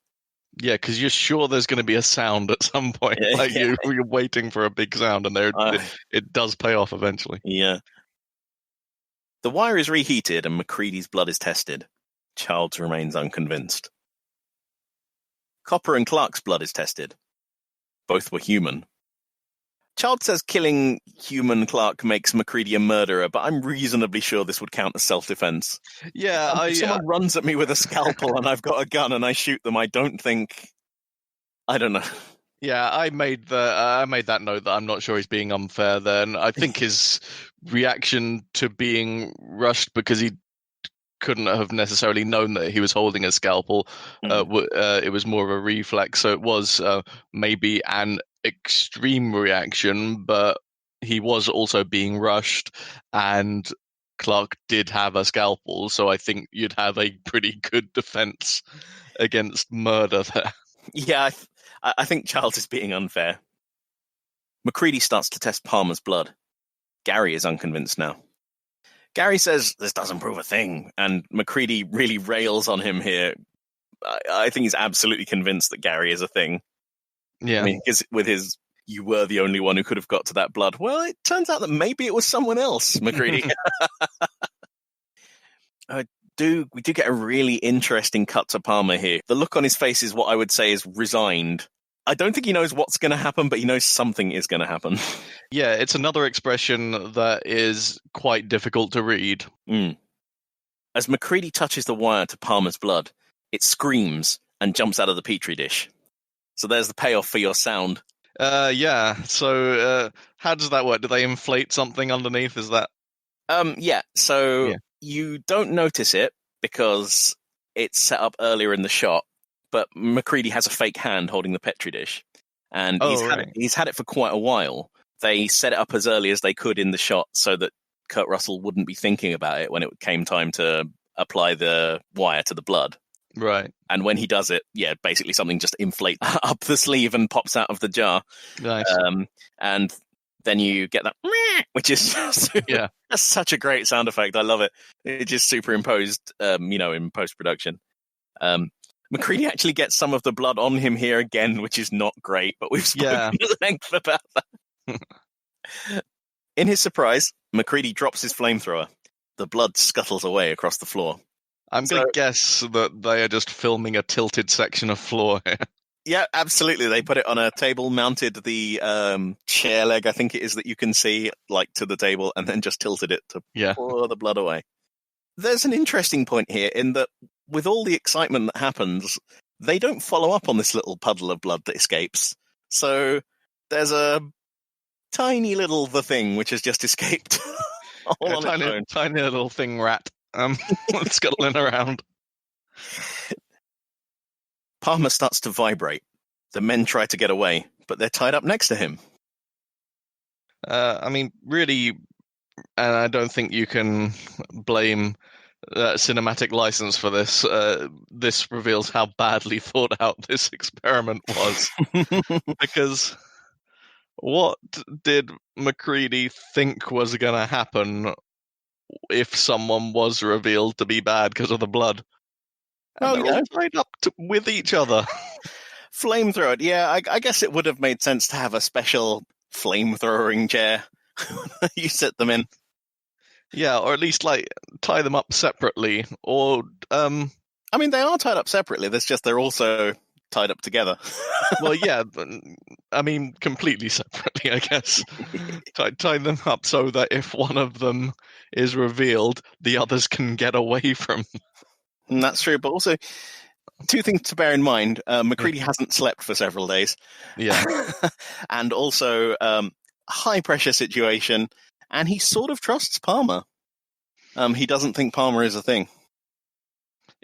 Yeah, because you're sure there's going to be a sound at some point. You're waiting for a big sound, and it does pay off eventually. Yeah. The wire is reheated, and MacReady's blood is tested. Childs remains unconvinced. Copper and Clark's blood is tested. Both were human. Child says killing human Clark makes MacReady a murderer, but I'm reasonably sure this would count as self-defense. Yeah, if someone runs at me with a scalpel and I've got a gun and I shoot them, I don't know. Yeah, I made that note that I'm not sure he's being unfair then. I think his reaction to being rushed because he couldn't have necessarily known that he was holding a scalpel, it was more of a reflex, so it was maybe an extreme reaction, but he was also being rushed, and Clark did have a scalpel, so I think you'd have a pretty good defense against murder there. Yeah, I think Charles is being unfair. MacReady starts to test Palmer's blood. Gary is unconvinced now. Gary says this doesn't prove a thing, and MacReady really rails on him here. I think he's absolutely convinced that Gary is a thing. Yeah. I mean, because with his, you were the only one who could have got to that blood. Well, it turns out that maybe it was someone else, MacReady. We do get a really interesting cut to Palmer here. The look on his face is what I would say is resigned. I don't think he knows what's going to happen, but he knows something is going to happen. Yeah, it's another expression that is quite difficult to read. As MacReady touches the wire to Palmer's blood, it screams and jumps out of the petri dish. So there's the payoff for your sound. Yeah. So how does that work? Do they inflate something underneath? Is that? Yeah. So you don't notice it because it's set up earlier in the shot, but MacReady has a fake hand holding the petri dish, and he's had it for quite a while. They set it up as early as they could in the shot so that Kurt Russell wouldn't be thinking about it when it came time to apply the wire to the blood. Right. And when he does it, basically something just inflates up the sleeve and pops out of the jar. Nice. And then you get that, which is that's such a great sound effect. I love it. It's just superimposed, in post-production. MacReady actually gets some of the blood on him here again, which is not great, but we've spoken at length about that. In his surprise, MacReady drops his flamethrower. The blood scuttles away across the floor. I'm going to guess that they are just filming a tilted section of floor here. Yeah, absolutely. They put it on a table, mounted the chair leg, I think it is, that you can see, like, to the table, and then just tilted it to pour the blood away. There's an interesting point here in that with all the excitement that happens, they don't follow up on this little puddle of blood that escapes. So there's a tiny little The Thing which has just escaped. Tiny little thing rat. Scuttling around. Palmer starts to vibrate. The men try to get away, but they're tied up next to him. Really, and I don't think you can blame cinematic license for this. This reveals how badly thought out this experiment was. Because what did MacReady think was going to happen if someone was revealed to be bad because of the blood? And they're all tied up with each other. Flamethrower. Yeah, I guess it would have made sense to have a special flamethrowering chair you set them in. Yeah, or at least tie them up separately. Or I mean, they are tied up separately. There's just they're also tied up together. Well, yeah, but, I mean, completely separately, I guess. Tie them up so that if one of them is revealed, the others can get away from. And that's true, but also two things to bear in mind. MacReady hasn't slept for several days. Yeah. And also, high pressure situation, and he sort of trusts Palmer. He doesn't think Palmer is a thing.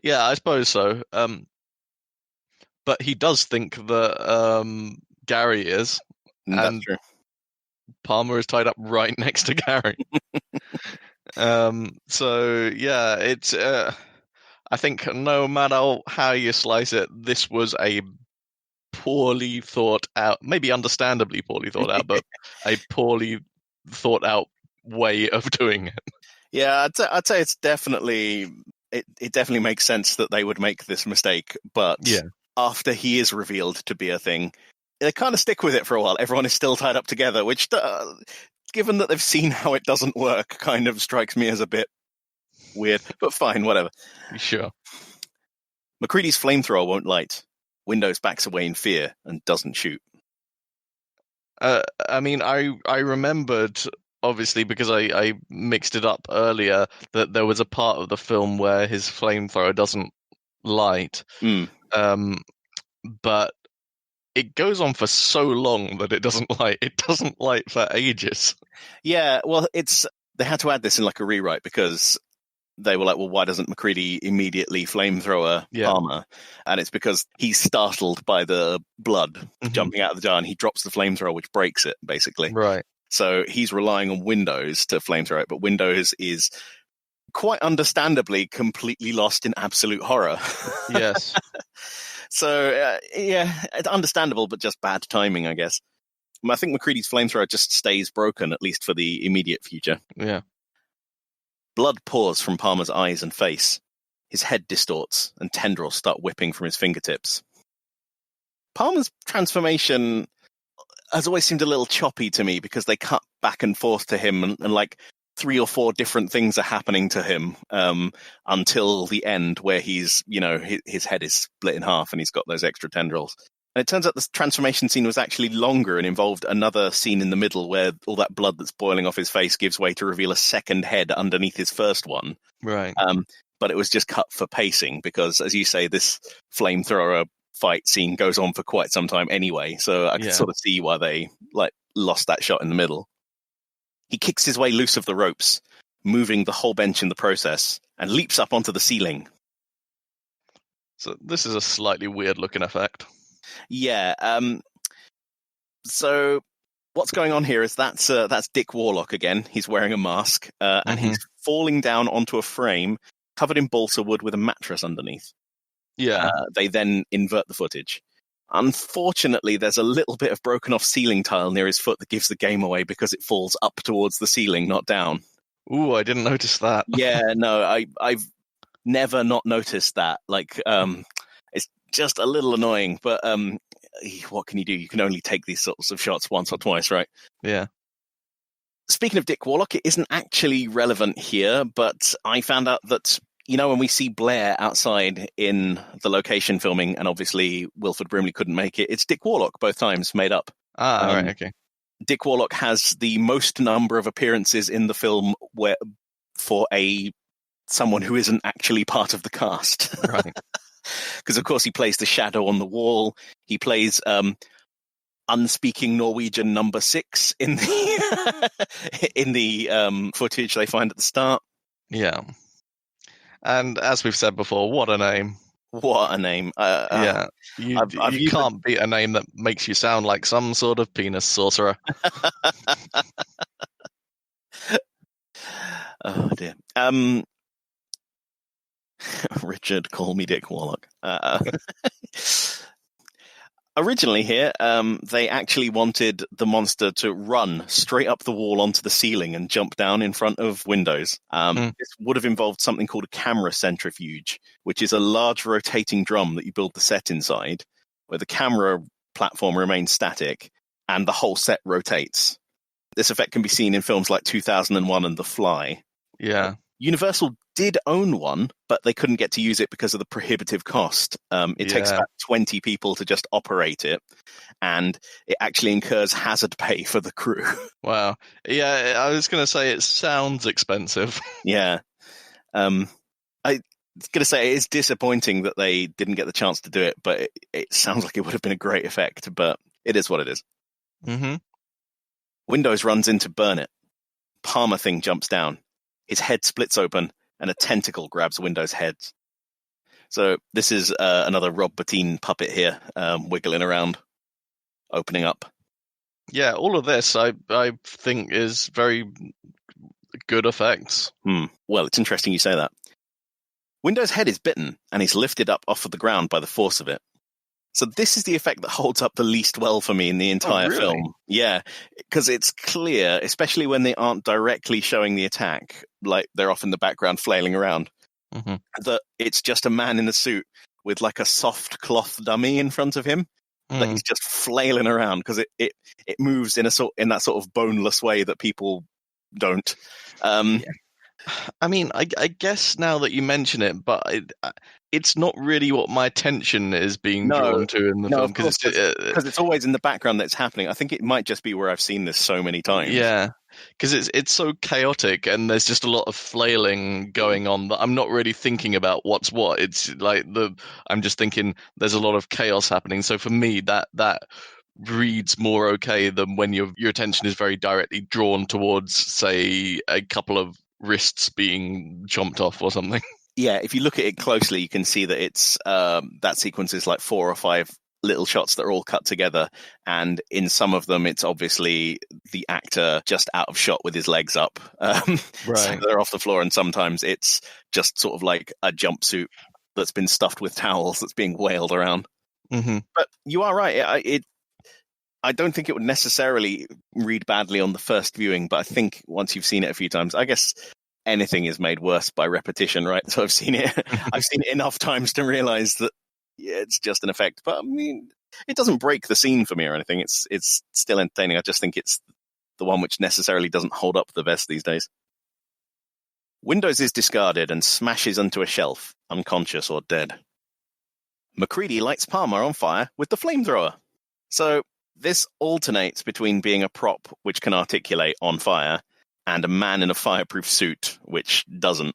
Yeah, I suppose so. But he does think that Gary is. That's true. Palmer is tied up right next to Gary. So, yeah, it's... I think no matter how you slice it, this was a poorly thought out, maybe understandably poorly thought out, but a poorly thought out way of doing it. Yeah, I'd say it's definitely... It definitely makes sense that they would make this mistake, but after he is revealed to be a thing, they kind of stick with it for a while. Everyone is still tied up together, which, given that they've seen how it doesn't work, kind of strikes me as a bit weird, but fine, whatever. Sure. MacReady's flamethrower won't light. Windows backs away in fear and doesn't shoot. I mean, I remembered, obviously, because I mixed it up earlier, that there was a part of the film where his flamethrower doesn't light. But it goes on for so long that it doesn't light. It doesn't light for ages. Yeah, well, they had to add this in like a rewrite because they were like, well, why doesn't MacReady immediately flamethrower Palmer? And it's because he's startled by the blood jumping out of the jar, and he drops the flamethrower, which breaks it, basically. Right. So he's relying on Windows to flamethrow it, but Windows is quite understandably completely lost in absolute horror. Yes. So, it's understandable, but just bad timing, I guess. I think MacReady's flamethrower just stays broken, at least for the immediate future. Yeah. Blood pours from Palmer's eyes and face. His head distorts, and tendrils start whipping from his fingertips. Palmer's transformation has always seemed a little choppy to me because they cut back and forth to him, and like 3 or 4 different things are happening to him until the end, where he's, his head is split in half and he's got those extra tendrils. And it turns out this transformation scene was actually longer and involved another scene in the middle where all that blood that's boiling off his face gives way to reveal a second head underneath his first one. Right. But it was just cut for pacing because, as you say, this flamethrower fight scene goes on for quite some time anyway. So I can sort of see why they lost that shot in the middle. He kicks his way loose of the ropes, moving the whole bench in the process, and leaps up onto the ceiling. So this is a slightly weird looking effect. Yeah. So what's going on here is that's Dick Warlock again. He's wearing a mask, and he's falling down onto a frame covered in balsa wood with a mattress underneath. Yeah. They then invert the footage. Unfortunately, there's a little bit of broken off ceiling tile near his foot that gives the game away because it falls up towards the ceiling, not down. Ooh, I didn't notice that. Yeah, no, I've never not noticed that. It's just a little annoying, but what can you do? You can only take these sorts of shots once or twice, right? Yeah. Speaking of Dick Warlock, it isn't actually relevant here, but I found out that, when we see Blair outside in the location filming, and obviously Wilford Brimley couldn't make it, it's Dick Warlock both times made up. Right, okay. Dick Warlock has the most number of appearances in the film for someone who isn't actually part of the cast. Right. Because, of course, he plays the shadow on the wall. He plays unspeaking Norwegian number 6 in the footage they find at the start. Yeah. And as we've said before, what a name. What a name. You can't beat a name that makes you sound like some sort of penis sorcerer. Oh, dear. Richard, call me Dick Warlock. Originally here, they actually wanted the monster to run straight up the wall onto the ceiling and jump down in front of windows. This would have involved something called a camera centrifuge, which is a large rotating drum that you build the set inside, where the camera platform remains static and the whole set rotates. This effect can be seen in films like 2001 and The Fly. Yeah. Universal did own one, but they couldn't get to use it because of the prohibitive cost. It takes about 20 people to just operate it, and it actually incurs hazard pay for the crew. Wow. Yeah, I was going to say it sounds expensive. Yeah. I was going to say it is disappointing that they didn't get the chance to do it, but it sounds like it would have been a great effect, but it is what it is. Mm-hmm. Windows runs in to burn it. Palmer Thing jumps down. His head splits open, and a tentacle grabs Window's head. So this is another Rob Bottin puppet here, wiggling around, opening up. Yeah, all of this I think is very good effects. Well, it's interesting you say that. Window's head is bitten, and he's lifted up off of the ground by the force of it. So this is the effect that holds up the least well for me in the entire film. Yeah, because it's clear, especially when they aren't directly showing the attack, like they're off in the background flailing around, that it's just a man in a suit with like a soft cloth dummy in front of him that he's just flailing around because it moves in that sort of boneless way that people don't. I mean, I guess now that you mention it, but it's not really what my attention is being drawn to in the film because it's always in the background that's happening. I think it might just be where I've seen this so many times. Yeah, because it's so chaotic and there's just a lot of flailing going on that I'm not really thinking about what's what. It's like I'm just thinking there's a lot of chaos happening. So for me, that reads more okay than when your attention is very directly drawn towards, say, a couple of wrists being chomped off or something. Yeah, if you look at it closely, you can see that it's that sequence is like 4 or 5 little shots that are all cut together, and in some of them it's obviously the actor just out of shot with his legs up, so they're off the floor, and sometimes it's just sort of like a jumpsuit that's been stuffed with towels that's being wailed around. Mm-hmm. But you are right, I don't think it would necessarily read badly on the first viewing, but I think once you've seen it a few times, I guess anything is made worse by repetition, right? So I've seen it enough times to realize that it's just an effect. But I mean, it doesn't break the scene for me or anything. It's still entertaining. I just think it's the one which necessarily doesn't hold up the best these days. Windows is discarded and smashes onto a shelf, unconscious or dead. MacReady lights Palmer on fire with the flamethrower. So this alternates between being a prop which can articulate on fire and a man in a fireproof suit which doesn't.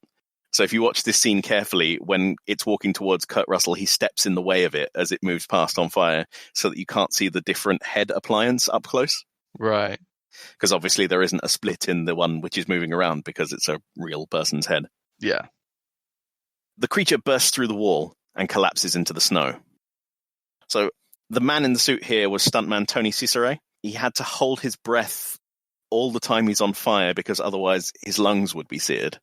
So if you watch this scene carefully, when it's walking towards Kurt Russell, he steps in the way of it as it moves past on fire so that you can't see the different head appliance up close. Right. Because obviously there isn't a split in the one which is moving around because it's a real person's head. Yeah. The creature bursts through the wall and collapses into the snow. So the man in the suit here was stuntman Tony Cicere. He had to hold his breath all the time he's on fire because otherwise his lungs would be seared.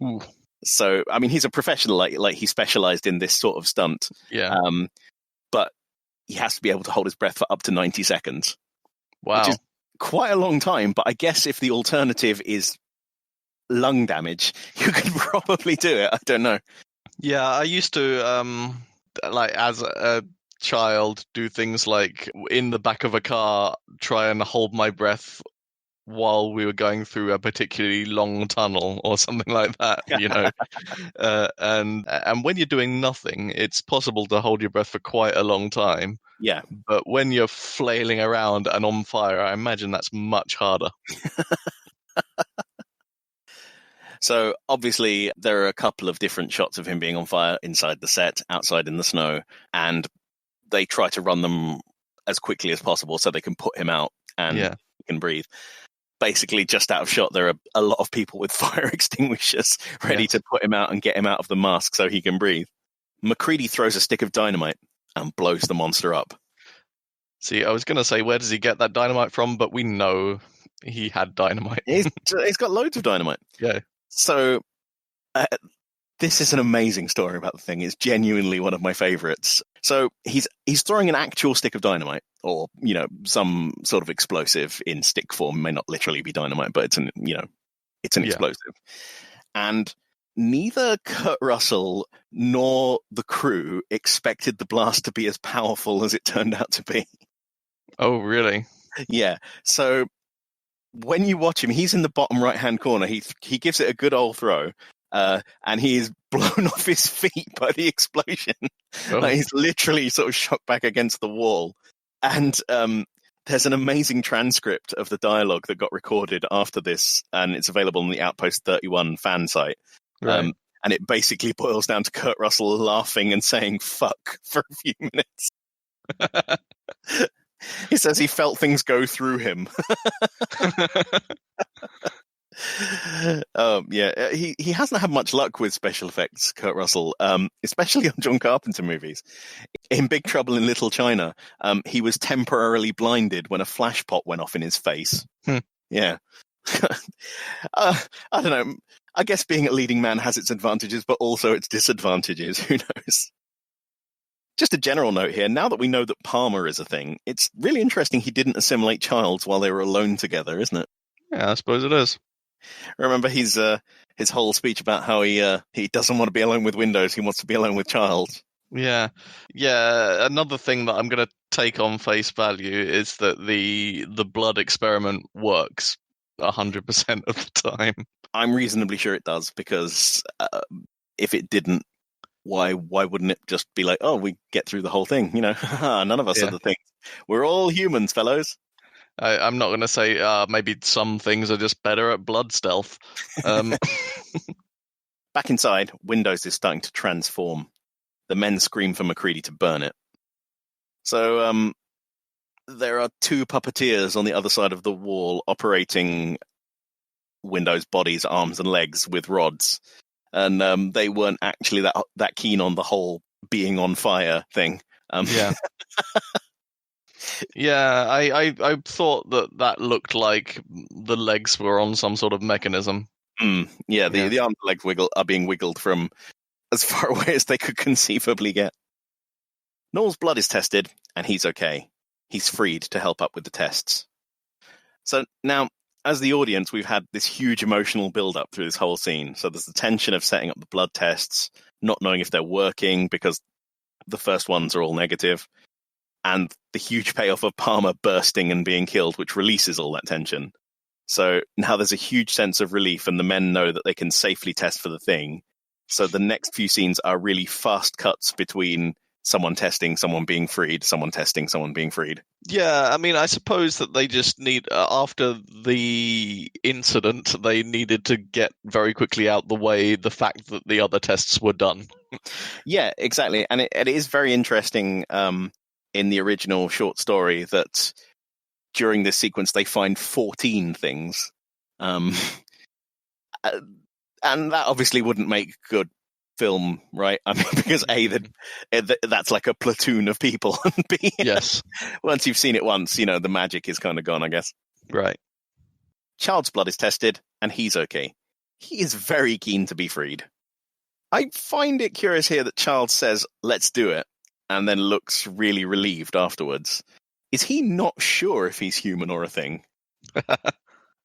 Ooh. So, I mean, he's a professional, like he specialized in this sort of stunt. Yeah. But he has to be able to hold his breath for up to 90 seconds. Wow. Which is quite a long time, but I guess if the alternative is lung damage, you could probably do it. I don't know. Yeah, I used to, as a child, do things like in the back of a car, try and hold my breath while we were going through a particularly long tunnel or something like that, you know. And when you're doing nothing, it's possible to hold your breath for quite a long time. Yeah. But when you're flailing around and on fire, I imagine that's much harder. So obviously there are a couple of different shots of him being on fire inside the set, outside in the snow, and they try to run them as quickly as possible so they can put him out and he can breathe. Basically, just out of shot, there are a lot of people with fire extinguishers ready to put him out and get him out of the mask so he can breathe. MacReady throws a stick of dynamite and blows the monster up. See, I was going to say, where does he get that dynamite from? But we know he had dynamite. He's got loads of dynamite. Yeah. So this is an amazing story about the thing. It's genuinely one of my favorites. So he's throwing an actual stick of dynamite, or, you know, some sort of explosive in stick form. It may not literally be dynamite, but it's an explosive. And neither Kurt Russell nor the crew expected the blast to be as powerful as it turned out to be. Oh, really? Yeah. So when you watch him, he's in the bottom right-hand corner. He gives it a good old throw. And he is blown off his feet by the explosion. Oh. Like, he's literally sort of shot back against the wall. And there's an amazing transcript of the dialogue that got recorded after this, and it's available on the Outpost 31 fan site. Right. And it basically boils down to Kurt Russell laughing and saying "fuck" for a few minutes. He says he felt things go through him. He hasn't had much luck with special effects, Kurt Russell, especially on John Carpenter movies. In Big Trouble in Little China, he was temporarily blinded when a flash pot went off in his face. Yeah. I don't know. I guess being a leading man has its advantages, but also its disadvantages. Who knows? Just a general note here, now that we know that Palmer is a thing, it's really interesting he didn't assimilate Childs while they were alone together, isn't it? Yeah, I suppose it is. Remember his whole speech about how he doesn't want to be alone with Windows, he wants to be alone with Childs. Yeah. Another thing that I'm going to take on face value is that the blood experiment works 100% of the time. I'm reasonably sure it does, because if it didn't, why wouldn't it just be like, oh, we get through the whole thing? You know, none of us are the thing. We're all humans, fellows. I'm not going to say maybe some things are just better at blood stealth. Back inside, Windows is starting to transform. The men scream for MacReady to burn it. So there are two puppeteers on the other side of the wall operating Windows' bodies, arms, and legs with rods. And they weren't actually that keen on the whole being on fire thing. Yeah. Yeah, I thought that looked like the legs were on some sort of mechanism. Yeah, the arms and legs are being wiggled from as far away as they could conceivably get. Noel's blood is tested, and he's okay. He's freed to help up with the tests. So now, as the audience, we've had this huge emotional build-up through this whole scene. So there's the tension of setting up the blood tests, not knowing if they're working because the first ones are all negative, and the huge payoff of Palmer bursting and being killed, which releases all that tension. So now there's a huge sense of relief, and the men know that they can safely test for the thing. So the next few scenes are really fast cuts between someone testing, someone being freed, someone testing, someone being freed. Yeah, I mean, I suppose that they just need, after the incident, they needed to get very quickly out the way the fact that the other tests were done. Yeah, exactly. And it is very interesting in the original short story that during this sequence they find 14 things. And that obviously wouldn't make good film, right? I mean, because that's like a platoon of people, and B, yes, once you've seen it once, the magic is kind of gone, I guess. Right. Child's blood is tested, and he's okay. He is very keen to be freed. I find it curious here that Child says, "Let's do it," and then looks really relieved afterwards. Is he not sure if he's human or a thing?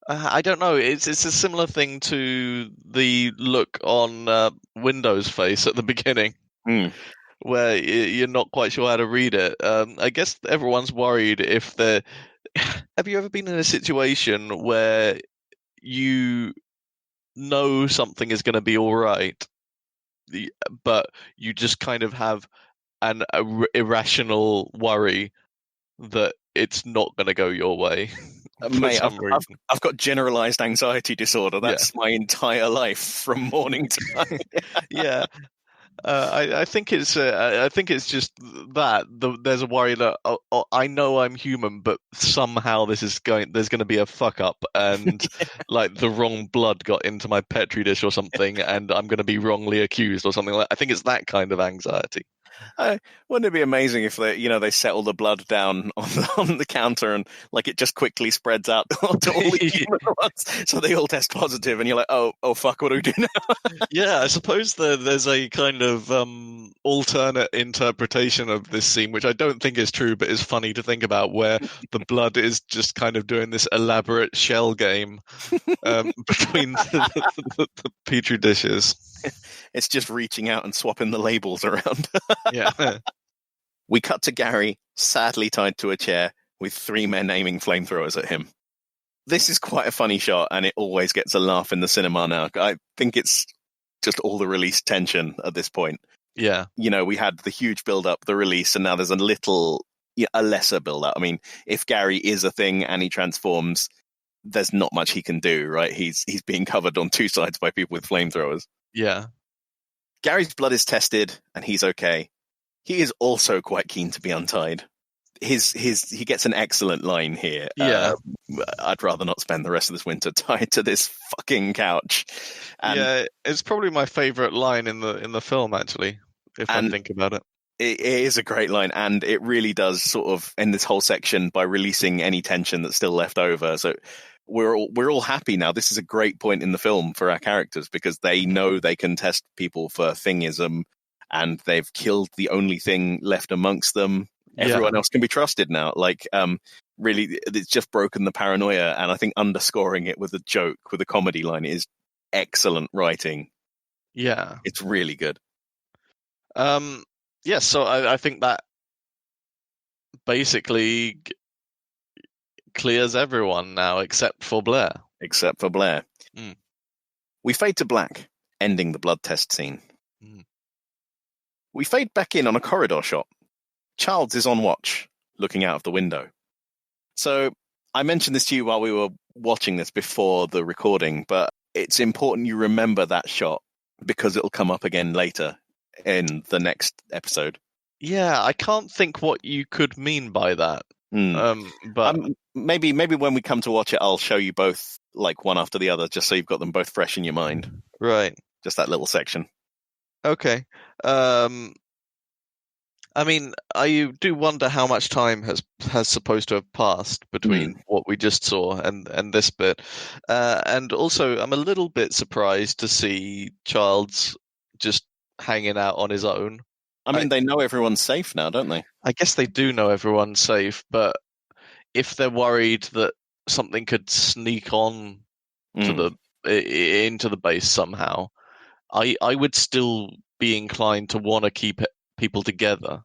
I don't know. It's a similar thing to the look on Windows' face at the beginning, where you're not quite sure how to read it. I guess everyone's worried if they're... Have you ever been in a situation where you know something is going to be all right, but you just kind of have an irrational worry that it's not going to go your way? Mate, I've got generalized anxiety disorder. That's my entire life from morning to night. Yeah. I think it's just that there's a worry that I know I'm human, but somehow there's going to be a fuck up, and like the wrong blood got into my petri dish or something, and I'm going to be wrongly accused or something like. I think it's that kind of anxiety. Wouldn't it be amazing if they settle the blood down on the counter and like it just quickly spreads out to all the human ones, so they all test positive, and you're like, oh fuck, what do we do now? Yeah, I suppose there's a kind of alternate interpretation of this scene, which I don't think is true, but is funny to think about, where the blood is just kind of doing this elaborate shell game between the petri dishes. It's just reaching out and swapping the labels around. Yeah. We cut to Gary, sadly tied to a chair, with 3 men aiming flamethrowers at him. This is quite a funny shot, and it always gets a laugh in the cinema now. I think it's just all the released tension at this point. Yeah. We had the huge build-up, the release, and now there's a lesser build-up. I mean, if Gary is a thing and he transforms, there's not much he can do, right? He's being covered on 2 sides by people with flamethrowers. Yeah. Gary's blood is tested, and he's okay. He is also quite keen to be untied. He gets an excellent line here. Yeah. I'd rather not spend the rest of this winter tied to this fucking couch. Yeah, it's probably my favorite line in the film, actually, if I think about it. It is a great line, and it really does sort of end this whole section by releasing any tension that's still left over. So we're all happy now. This is a great point in the film for our characters, because they know they can test people for thingism, and they've killed the only thing left amongst them. Everyone else can be trusted now. Really, it's just broken the paranoia, and I think underscoring it with a joke, with a comedy line, is excellent writing. Yeah. It's really good. Yeah, so I think that basically clears everyone now, except for Blair. We fade to black, ending the blood test scene. We fade back in on a corridor shot. Childs is on watch, looking out of the window. So I mentioned this to you while we were watching this before the recording, but it's important you remember that shot, because it'll come up again later in the next episode. Yeah, I can't think what you could mean by that. But maybe when we come to watch it, I'll show you both, like, one after the other, just so you've got them both fresh in your mind. Right. Just that little section. Okay. I mean, I do wonder how much time has supposed to have passed between what we just saw and this bit. And also, I'm a little bit surprised to see Childs just hanging out on his own. I mean, they know everyone's safe now, don't they? I guess they do know everyone's safe, but if they're worried that something could sneak on to into the base somehow, I would still be inclined to want to keep people together.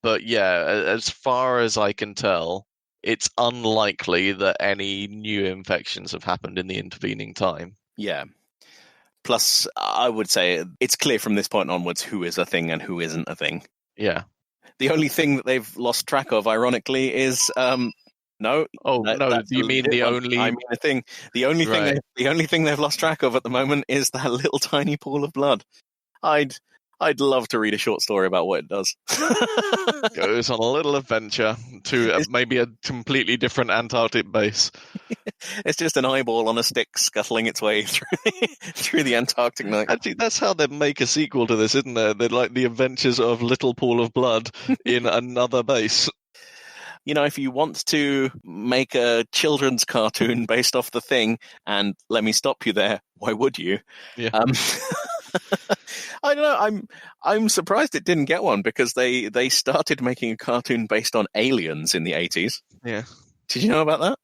But yeah, as far as I can tell, it's unlikely that any new infections have happened in the intervening time. Yeah. Plus, I would say it's clear from this point onwards who is a thing and who isn't a thing. Yeah. The only thing that they've lost track of, ironically, is no. Oh no! You mean the only? I mean the thing. The only thing. The only thing they've lost track of at the moment is that little tiny pool of blood. I'd love to read a short story about what it does. Goes on a little adventure to maybe a completely different Antarctic base. It's just an eyeball on a stick scuttling its way through the Antarctic night. Actually, that's how they make a sequel to this, isn't there? They're like the adventures of Little Pool of Blood in another base. You know, if you want to make a children's cartoon based off The Thing, and let me stop you there, why would you? Yeah. I don't know. I'm surprised it didn't get one because they started making a cartoon based on aliens in the 80s. Yeah. Did you know about that?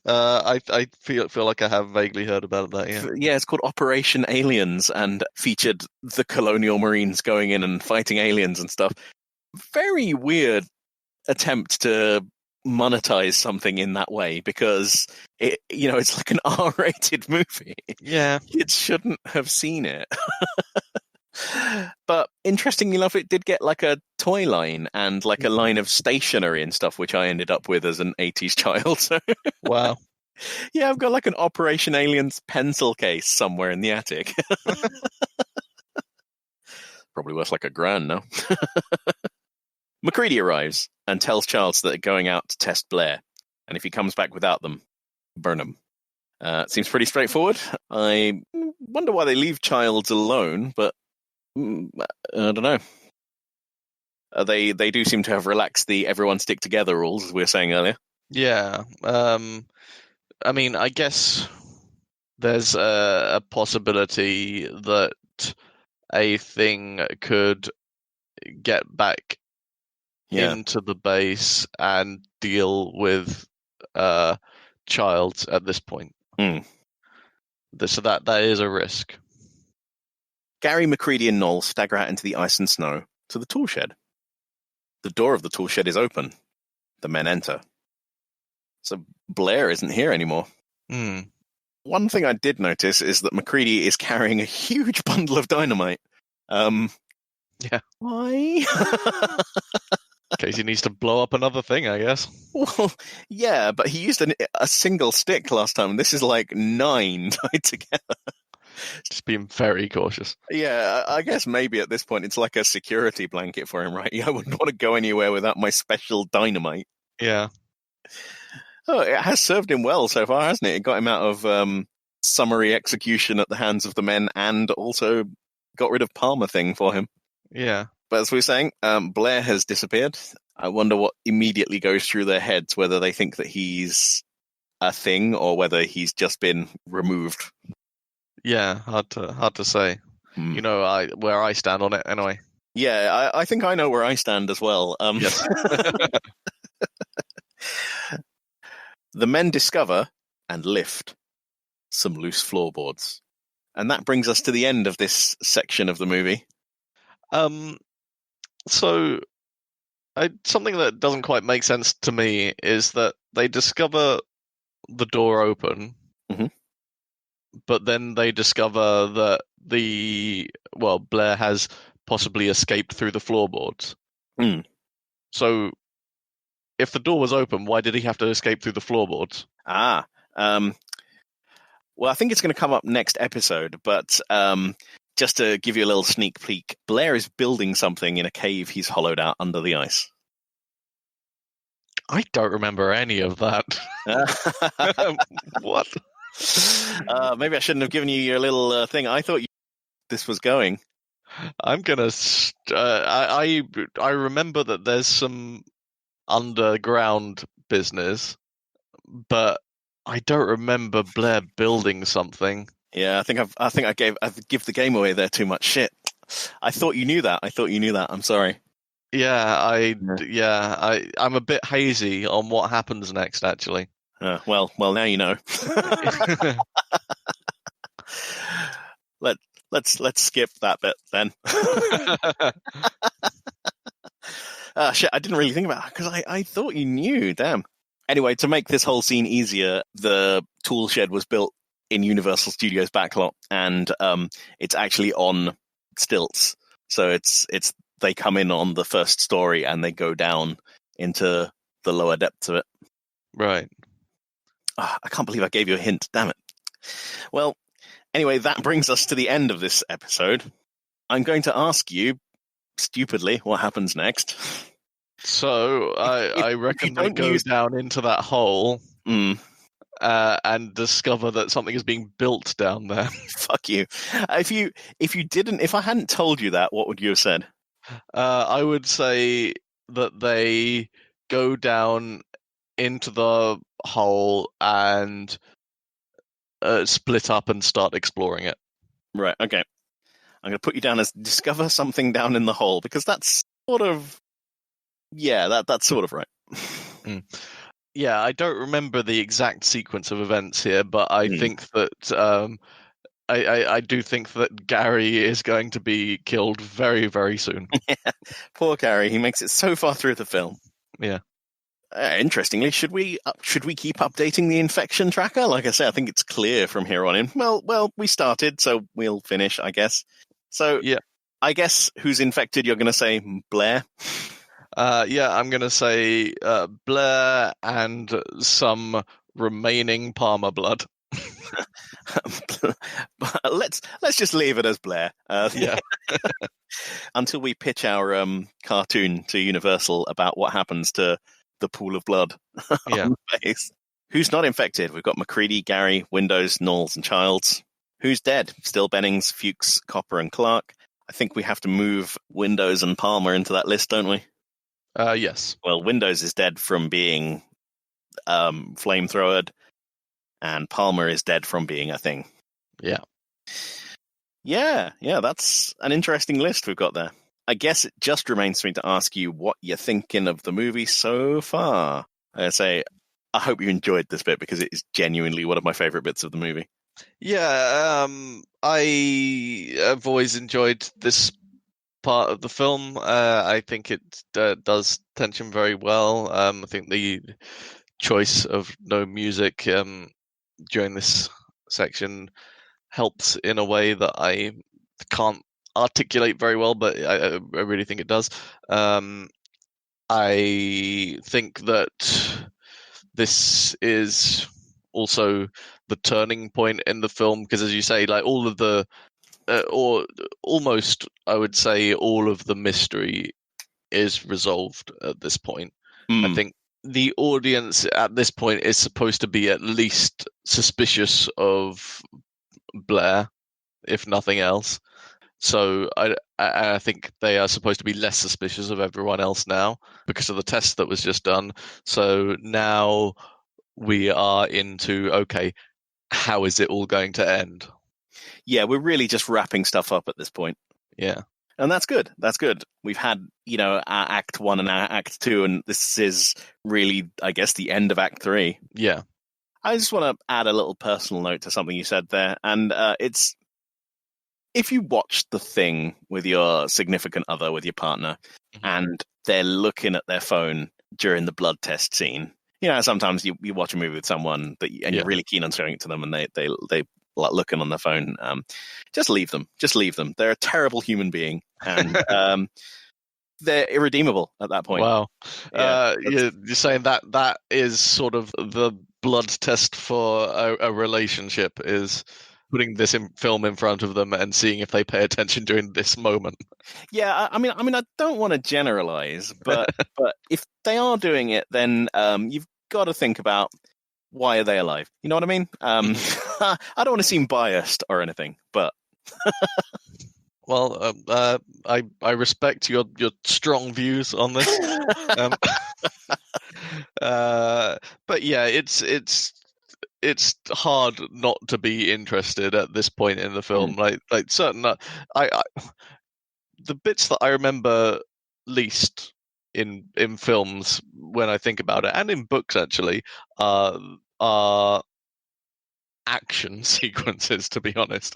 I feel like I have vaguely heard about that. Yeah. Yeah, it's called Operation Aliens and featured the colonial marines going in and fighting aliens and stuff. Very weird attempt to monetize something in that way because it's like an R-rated movie. Yeah, kids shouldn't have seen it. But interestingly enough, it did get like a toy line and like a line of stationery and stuff, which I ended up with as an 80s child. So. Wow. Yeah, I've got like an Operation Aliens pencil case somewhere in the attic. Probably worth like $1,000 now. MacReady arrives and tells Childs that they're going out to test Blair, and if he comes back without them, burn him. It seems pretty straightforward. I wonder why they leave Childs alone, but I don't know. They do seem to have relaxed the everyone stick together rules, as we were saying earlier. Yeah. I mean, I guess there's a possibility that a thing could get back into the base and deal with Childs at this point. So that is a risk. Gary, MacReady, and Noel stagger out into the ice and snow to the tool shed. The door of the tool shed is open. The men enter. So Blair isn't here anymore. One thing I did notice is that MacReady is carrying a huge bundle of dynamite. Yeah. Why? In case he needs to blow up another thing, I guess. Well, yeah, but he used a single stick last time. This is like 9 tied together. Just being very cautious. Yeah, I guess maybe at this point it's like a security blanket for him, right? I wouldn't want to go anywhere without my special dynamite. Yeah. Oh, it has served him well so far, hasn't it? It got him out of summary execution at the hands of the men and also got rid of Palmer thing for him. Yeah. But as we were saying, Blair has disappeared. I wonder what immediately goes through their heads, whether they think that he's a thing or whether he's just been removed. Yeah, hard to say. You know where I stand on it anyway. Yeah, I think I know where I stand as well. Yes. The men discover and lift some loose floorboards. And that brings us to the end of this section of the movie. So something that doesn't quite make sense to me is that they discover the door open, but then they discover that Blair has possibly escaped through the floorboards. So if the door was open, why did he have to escape through the floorboards? Well, I think it's going to come up next episode, but just to give you a little sneak peek, Blair is building something in a cave he's hollowed out under the ice. I don't remember any of that. What? Maybe I shouldn't have given you your little thing. I thought this was going. I'm gonna. I remember that there's some underground business, but I don't remember Blair building something. Yeah, I give the game away there too much shit. I thought you knew that. I'm sorry. I'm a bit hazy on what happens next, actually. Well, now you know. Let's skip that bit then. Shit, I didn't really think about it because I thought you knew. Damn. Anyway, to make this whole scene easier, the tool shed was built in Universal Studios backlot, and it's actually on stilts. So it's they come in on the first story and they go down into the lower depths of it. Right. I can't believe I gave you a hint. Damn it. Well, anyway, that brings us to the end of this episode. I'm going to ask you, stupidly, what happens next. So I reckon they go down into that hole and discover that something is being built down there. Fuck you. If I hadn't told you that, what would you have said? I would say that they go down into the hole and split up and start exploring it. Right, okay. I'm going to put you down as discover something down in the hole, because that's sort of... Yeah, that's sort of right. Yeah, I don't remember the exact sequence of events here, but I think that... I do think that Gary is going to be killed very, very soon. Yeah, poor Gary. He makes it so far through the film. Yeah. Interestingly, should we keep updating the infection tracker? Like I say, I think it's clear from here on in. Well, we started, so we'll finish, I guess. So, yeah, I guess who's infected? You're going to say Blair. I'm going to say Blair and some remaining Palmer blood. Let's just leave it as Blair. Yeah. Until we pitch our cartoon to Universal about what happens to the pool of blood on the face. Who's not infected? We've got McCready, Gary, Windows, Knowles, and Childs. Who's dead? Still Bennings, Fuchs, Copper, and Clark. I think we have to move Windows and Palmer into that list, don't we? Yes. Well, Windows is dead from being flamethrowered, and Palmer is dead from being a thing. Yeah. Yeah, that's an interesting list we've got there. I guess it just remains for me to ask you what you're thinking of the movie so far. I hope you enjoyed this bit, because it is genuinely one of my favorite bits of the movie. Yeah, I have always enjoyed this part of the film. I think it does tension very well. I think the choice of no music during this section helps in a way that I can't articulate very well, but I really think it does. I think that this is also the turning point in the film, because, as you say, like all of the or almost, I would say, all of the mystery is resolved at this point. I think the audience at this point is supposed to be at least suspicious of Blair, if nothing else. So I think they are supposed to be less suspicious of everyone else now because of the test that was just done. So now we are into, okay, how is it all going to end? Yeah, we're really just wrapping stuff up at this point. Yeah. And that's good. We've had, our Act 1 and our Act 2, and this is really, I guess, the end of Act 3. Yeah. I just want to add a little personal note to something you said there, and it's, if you watch The Thing with your significant other, with your partner, and they're looking at their phone during the blood test scene, sometimes you watch a movie with someone you're really keen on showing it to them, and they like looking on their phone. Just leave them. They're a terrible human being, and they're irredeemable at that point. Wow. You're saying that is sort of the blood test for a relationship, is putting this film in front of them and seeing if they pay attention during this moment. Yeah, I mean, I don't want to generalize, but if they are doing it, then you've got to think about, why are they alive? You know what I mean? I don't want to seem biased or anything, but Well, I respect your strong views on this. Um, but yeah, it's hard not to be interested at this point in the film. Like certain, I the bits that I remember least in films when I think about it, and in books actually, are action sequences, to be honest,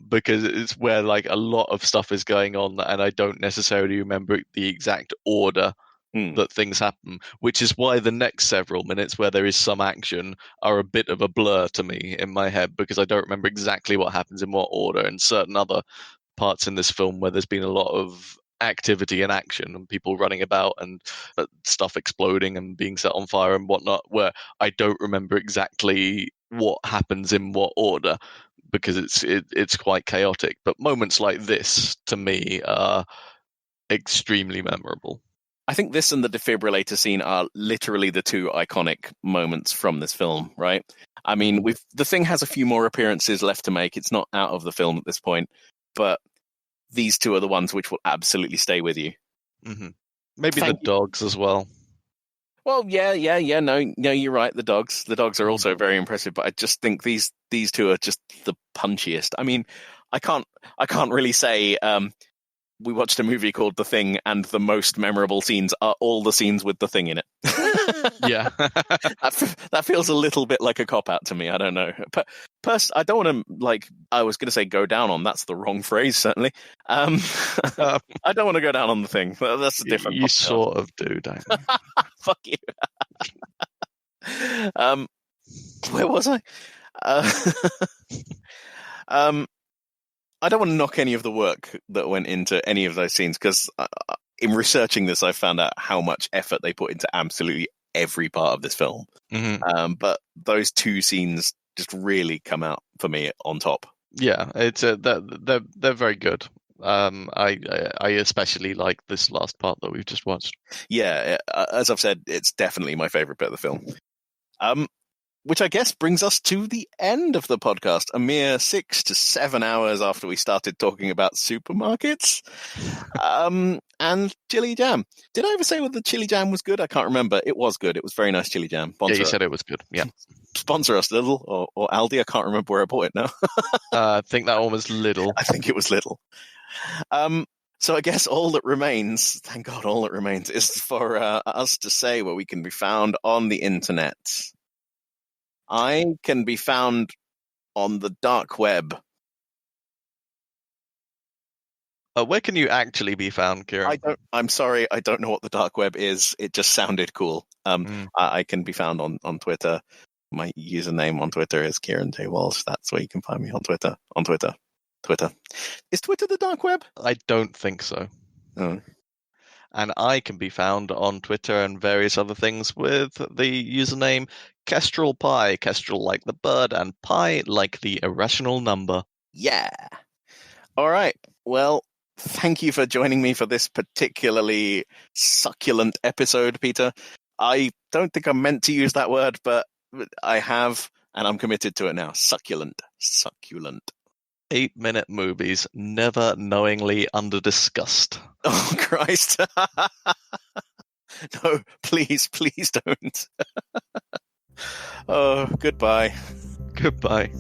because it's where like a lot of stuff is going on, and I don't necessarily remember the exact order that things happen, which is why the next several minutes where there is some action are a bit of a blur to me in my head, because I don't remember exactly what happens in what order, and certain other parts in this film where there's been a lot of activity and action and people running about and stuff exploding and being set on fire and whatnot, where I don't remember exactly what happens in what order, because it's quite chaotic. But moments like this, to me, are extremely memorable. I think this and the defibrillator scene are literally the two iconic moments from this film, right? I mean, the Thing has a few more appearances left to make. It's not out of the film at this point, but these two are the ones which will absolutely stay with you. Mm-hmm. Maybe the dogs as well. Well, yeah. No, you're right. The dogs are also very impressive, but I just think these two are just the punchiest. I mean, I can't really say. We watched a movie called The Thing, and the most memorable scenes are all the scenes with the Thing in it. Yeah. that feels a little bit like a cop-out to me. I don't know. But I don't want to, I was going to say go down on, that's the wrong phrase, certainly. I don't want to go down on The Thing. That's a different You sort of do, don't you? Fuck you. Where was I? I don't want to knock any of the work that went into any of those scenes, because in researching this, I found out how much effort they put into absolutely every part of this film. Mm-hmm. But those two scenes just really come out for me on top. Yeah, it's they're very good. I especially like this last part that we've just watched. Yeah, as I've said, it's definitely my favorite bit of the film. Which I guess brings us to the end of the podcast, a mere 6 to 7 hours after we started talking about supermarkets and chili jam. Did I ever say whether the chili jam was good? I can't remember. It was good. It was very nice chili jam. Yeah, you said it was good. Yeah. Sponsor us, Lidl or Aldi. I can't remember where I bought it now. I think that one was Lidl. I think it was Lidl. So I guess all that remains, thank God, all that remains is for us to say where we can be found on the internet. I can be found on the dark web. Where can you actually be found, Kieran? I'm sorry, I don't know what the dark web is. It just sounded cool. I can be found on Twitter. My username on Twitter is Kieran J. Walsh. That's where you can find me on Twitter. Twitter. Is Twitter the dark web? I don't think so. Oh. And I can be found on Twitter and various other things with the username Kestrel Pie. Kestrel like the bird and Pi like the irrational number. Yeah. All right. Well, thank you for joining me for this particularly succulent episode, Peter. I don't think I meant to use that word, but I have, and I'm committed to it now. Succulent. 8-minute movies, never knowingly under-discussed. Oh, Christ. No, please don't. Oh, goodbye. Goodbye.